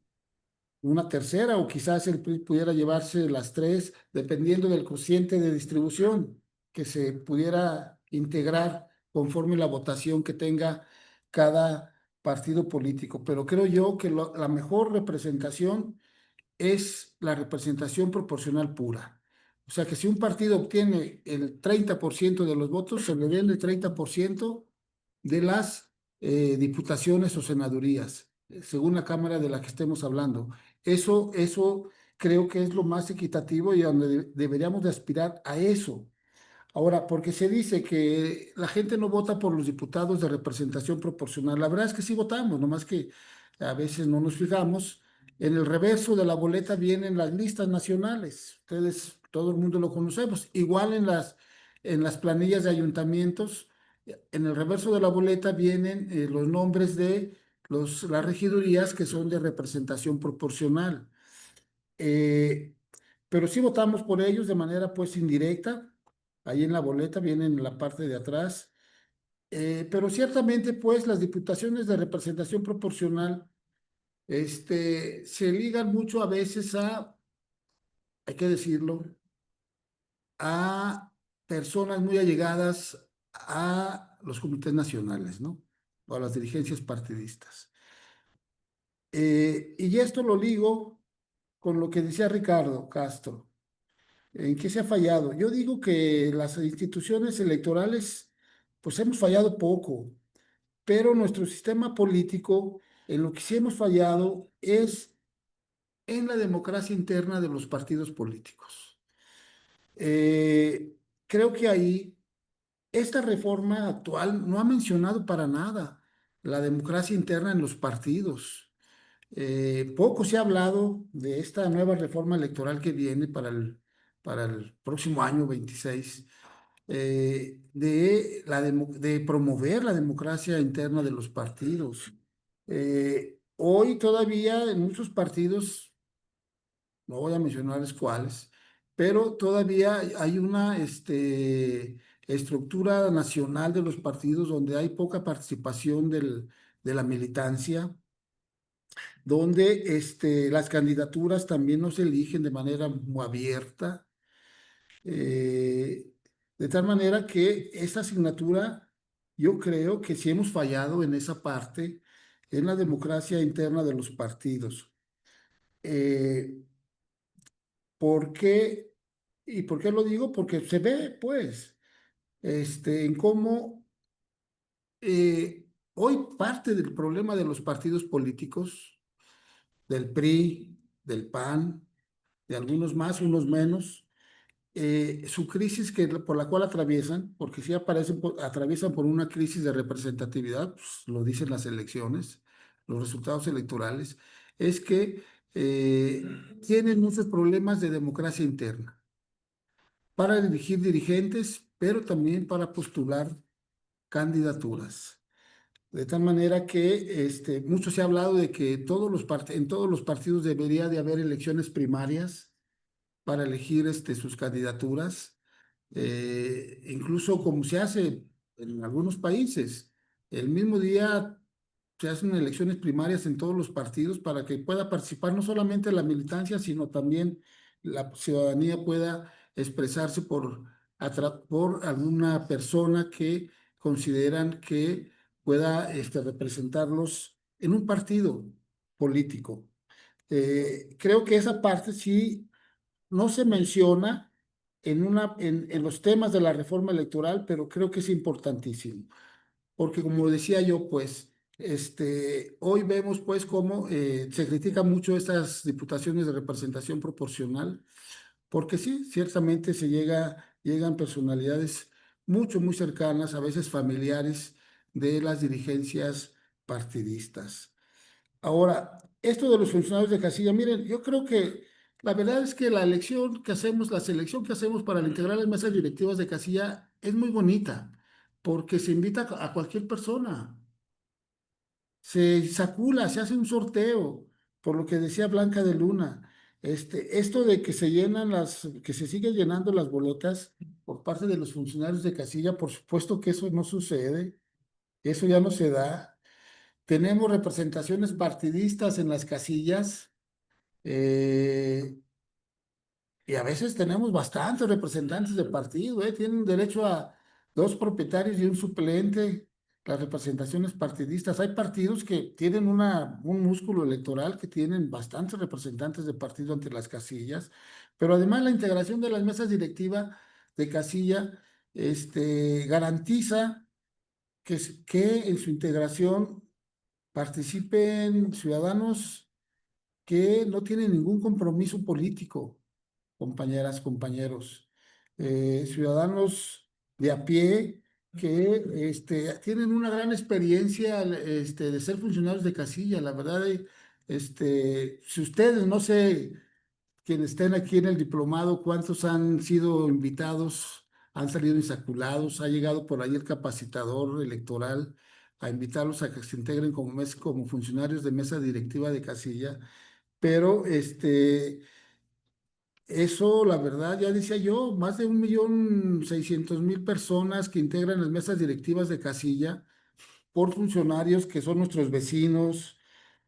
una tercera, o quizás el PRI pudiera llevarse las tres, dependiendo del cociente de distribución que se pudiera integrar conforme la votación que tenga cada partido político. Pero creo yo que la mejor representación es la representación proporcional pura. O sea que si un partido obtiene el 30% de los votos, se le den el 30% de las diputaciones o senadurías, según la Cámara de la que estemos hablando. Eso creo que es lo más equitativo y donde deberíamos de aspirar a eso. Ahora, porque se dice que la gente no vota por los diputados de representación proporcional. La verdad es que sí votamos, nomás que a veces no nos fijamos. En el reverso de la boleta vienen las listas nacionales. Ustedes, todo el mundo lo conocemos. Igual en las planillas de ayuntamientos, en el reverso de la boleta vienen los nombres de las regidurías que son de representación proporcional. Eh, pero sí votamos por ellos de manera pues indirecta. Ahí en la boleta vienen en la parte de atrás. Pero ciertamente pues las diputaciones de representación proporcional se ligan mucho a veces hay que decirlo, a personas muy allegadas a los comités nacionales, ¿no? O a las dirigencias partidistas. Y esto lo ligo con lo que decía Ricardo Castro. ¿En qué se ha fallado? Yo digo que las instituciones electorales, pues hemos fallado poco, pero nuestro sistema político, en lo que sí hemos fallado es en la democracia interna de los partidos políticos. Creo que ahí esta reforma actual no ha mencionado para nada la democracia interna en los partidos. Poco se ha hablado de esta nueva reforma electoral que viene para el próximo año 26, de promover la democracia interna de los partidos. Hoy todavía en muchos partidos, no voy a mencionarles cuáles, pero todavía hay una estructura nacional de los partidos donde hay poca participación de la militancia, donde las candidaturas también no se eligen de manera muy abierta, de tal manera que esta asignatura, yo creo que sí hemos fallado en esa parte, en la democracia interna de los partidos. Eh, ¿Por qué? ¿Y por qué lo digo? Porque se ve, pues, en cómo hoy parte del problema de los partidos políticos, del PRI, del PAN, de algunos más, unos menos, su crisis por la cual atraviesan, porque sí atraviesan por una crisis de representatividad, pues, lo dicen las elecciones, los resultados electorales, es que tienen muchos problemas de democracia interna para elegir dirigentes, pero también para postular candidaturas. De tal manera que mucho se ha hablado de que en todos los partidos debería de haber elecciones primarias para elegir sus candidaturas, incluso como se hace en algunos países. El mismo día se hacen elecciones primarias en todos los partidos para que pueda participar no solamente la militancia, sino también la ciudadanía pueda expresarse por alguna persona que consideran que pueda representarlos en un partido político. Creo que esa parte sí no se menciona en los temas de la reforma electoral, pero creo que es importantísimo, porque como decía yo, pues, hoy vemos pues cómo se critican mucho estas diputaciones de representación proporcional, porque sí, ciertamente llegan personalidades muy cercanas, a veces familiares, de las dirigencias partidistas. Ahora, esto de los funcionarios de casilla, miren, yo creo que la verdad es que la selección que hacemos para integrar las mesas directivas de casilla es muy bonita, porque se invita a cualquier persona, se sacula, se hace un sorteo, por lo que decía Blanca de Luna. Esto de que se siguen llenando las boletas por parte de los funcionarios de casilla, por supuesto que eso no sucede, eso ya no se da. Tenemos representaciones partidistas en las casillas, Eh, y a veces tenemos bastantes representantes de partido, ¿eh? Tienen derecho a dos propietarios y un suplente, las representaciones partidistas. Hay partidos que tienen un músculo electoral, que tienen bastantes representantes de partido ante las casillas, pero además la integración de las mesas directivas de casilla, garantiza que en su integración participen ciudadanos que no tienen ningún compromiso político, compañeras, compañeros, ciudadanos de a pie que tienen una gran experiencia de ser funcionarios de casilla. La verdad, si ustedes, no sé, quienes estén aquí en el diplomado, cuántos han sido invitados, han salido insaculados, ha llegado por ahí el capacitador electoral a invitarlos a que se integren como funcionarios de mesa directiva de casilla, pero eso, la verdad, ya decía yo, más de 1.600.000 personas que integran las mesas directivas de casilla por funcionarios que son nuestros vecinos,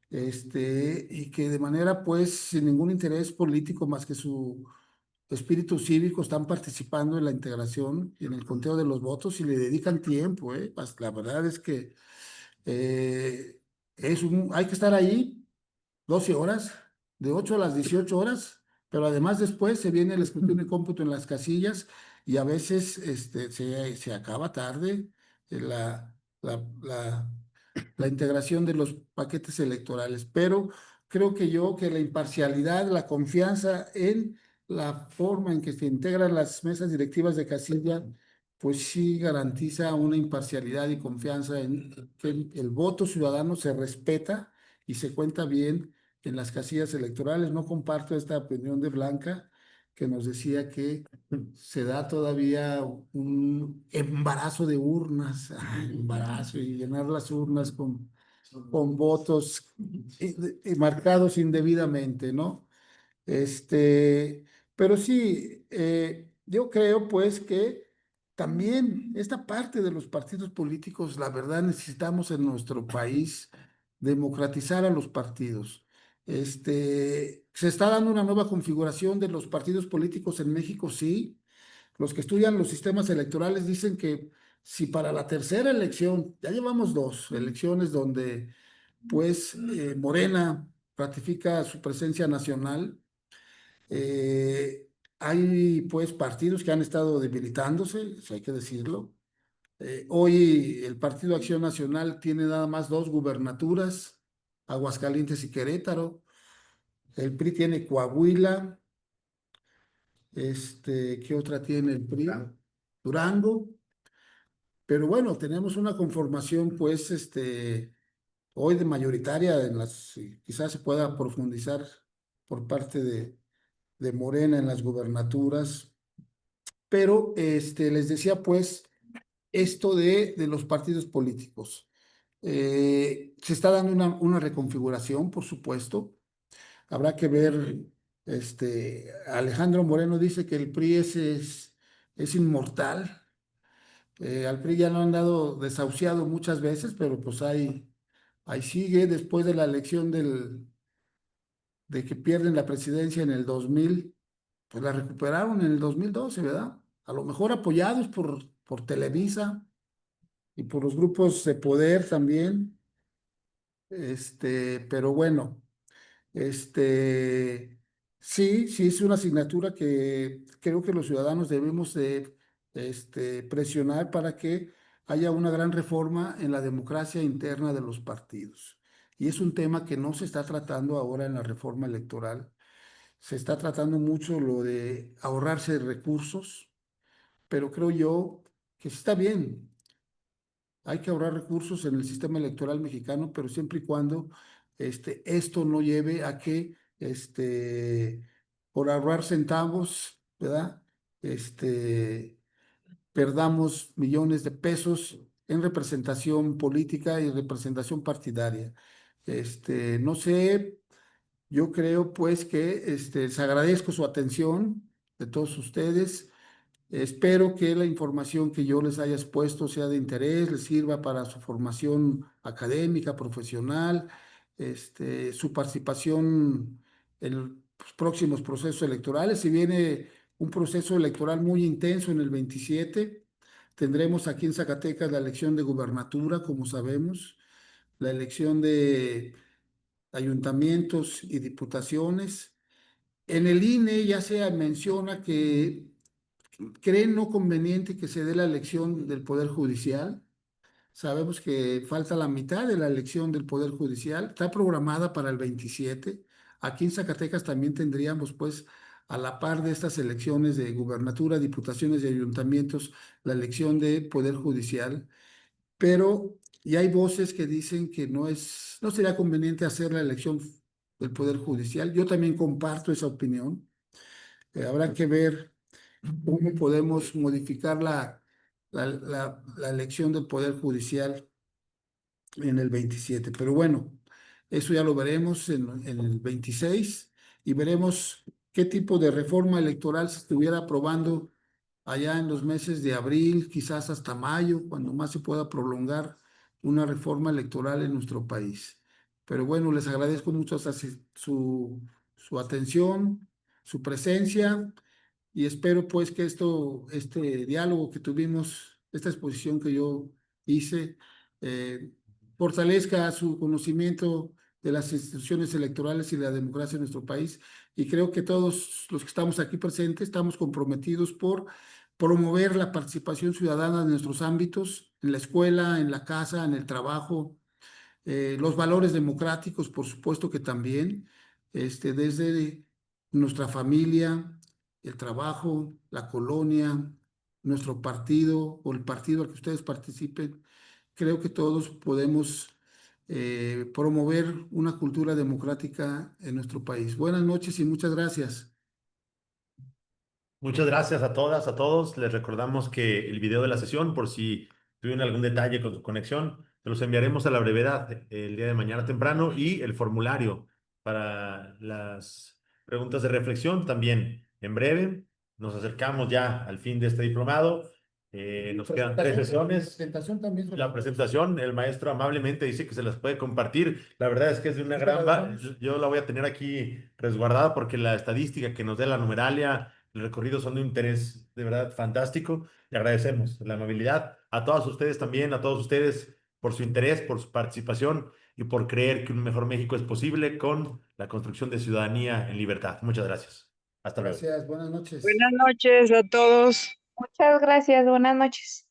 y que de manera, pues, sin ningún interés político más que su espíritu cívico, están participando en la integración y en el conteo de los votos y le dedican tiempo, ¿eh? La verdad es que eh, hay que estar ahí 12 horas, de 8 a las 18 horas, pero además después se viene el escrutinio y cómputo en las casillas y a veces se acaba tarde la, la, la, la integración de los paquetes electorales. Pero creo que la imparcialidad, la confianza en la forma en que se integran las mesas directivas de casilla, pues sí garantiza una imparcialidad y confianza en que el voto ciudadano se respeta y se cuenta bien en las casillas electorales. No comparto esta opinión de Blanca, que nos decía que se da todavía un embarazo de urnas, embarazo, y llenar las urnas con votos marcados indebidamente, ¿no? Pero sí, yo creo pues que también esta parte de los partidos políticos, la verdad, necesitamos en nuestro país democratizar a los partidos. Se está dando una nueva configuración de los partidos políticos en México, sí. Los que estudian los sistemas electorales dicen que si para la tercera elección, ya llevamos dos elecciones donde pues Morena ratifica su presencia nacional, hay pues partidos que han estado debilitándose, eso hay que decirlo. Hoy el Partido Acción Nacional tiene nada más dos gubernaturas, Aguascalientes y Querétaro. El PRI tiene Coahuila. ¿Qué otra tiene el PRI? Durango. Pero bueno, tenemos una conformación pues hoy de mayoritaria en quizás se pueda profundizar por parte de Morena en las gubernaturas. Pero les decía pues esto de los partidos políticos. Se está dando una reconfiguración, por supuesto. Habrá que ver, Alejandro Moreno dice que el PRI es inmortal. Al PRI ya lo han dado desahuciado muchas veces, pero pues ahí sigue después de la elección de que pierden la presidencia en el 2000, pues la recuperaron en el 2012, ¿verdad? A lo mejor apoyados por Televisa y por los grupos de poder también, pero bueno, este, sí, sí es una asignatura que creo que los ciudadanos debemos de, presionar para que haya una gran reforma en la democracia interna de los partidos. Y es un tema que no se está tratando ahora en la reforma electoral. Se está tratando mucho lo de ahorrarse recursos, pero creo yo que sí está bien. Hay que ahorrar recursos en el sistema electoral mexicano, pero siempre y cuando esto no lleve a que por ahorrar centavos, ¿verdad? Perdamos millones de pesos en representación política y representación partidaria. No sé, yo creo pues que les agradezco su atención de todos ustedes. Espero que la información que yo les haya expuesto sea de interés, les sirva para su formación académica, profesional, su participación en los próximos procesos electorales. Si viene un proceso electoral muy intenso en el 27, tendremos aquí en Zacatecas la elección de gubernatura, como sabemos, la elección de ayuntamientos y diputaciones. En el INE ya se menciona que creen no conveniente que se dé la elección del Poder Judicial. Sabemos que falta la mitad de la elección del Poder Judicial. Está programada para el 27. Aquí en Zacatecas también tendríamos, pues, a la par de estas elecciones de gubernatura, diputaciones y ayuntamientos, la elección de Poder Judicial. Pero ya hay voces que dicen que no sería conveniente hacer la elección del Poder Judicial. Yo también comparto esa opinión. Habrá que ver cómo podemos modificar la elección del Poder Judicial en el 27. Pero bueno, eso ya lo veremos en el 26 y veremos qué tipo de reforma electoral se estuviera aprobando allá en los meses de abril, quizás hasta mayo, cuando más se pueda prolongar una reforma electoral en nuestro país. Pero bueno, les agradezco mucho su atención, su presencia y espero pues que este diálogo que tuvimos, esta exposición que yo hice, eh, fortalezca su conocimiento de las instituciones electorales y la democracia en nuestro país. Y creo que todos los que estamos aquí presentes estamos comprometidos por promover la participación ciudadana en nuestros ámbitos, en la escuela, en la casa, en el trabajo, los valores democráticos, por supuesto que también, desde nuestra familia, el trabajo, la colonia, nuestro partido o el partido al que ustedes participen. Creo que todos podemos promover una cultura democrática en nuestro país. Buenas noches y muchas gracias. Muchas gracias a todas, a todos. Les recordamos que el video de la sesión, por si tuvieron algún detalle con su conexión, se los enviaremos a la brevedad el día de mañana temprano y el formulario para las preguntas de reflexión también en breve. Nos acercamos ya al fin de este diplomado. Nos quedan 3 sesiones. Presentación también. La presentación, el maestro amablemente dice que se las puede compartir. La verdad es que es de una yo la voy a tener aquí resguardada porque la estadística que nos dé la numeralia, el recorrido son de un interés de verdad fantástico. Le agradecemos la amabilidad a todos ustedes también, a todos ustedes por su interés, por su participación y por creer que un mejor México es posible con la construcción de ciudadanía en libertad. Muchas gracias. Hasta luego. Gracias, buenas noches. Buenas noches a todos. Muchas gracias, buenas noches.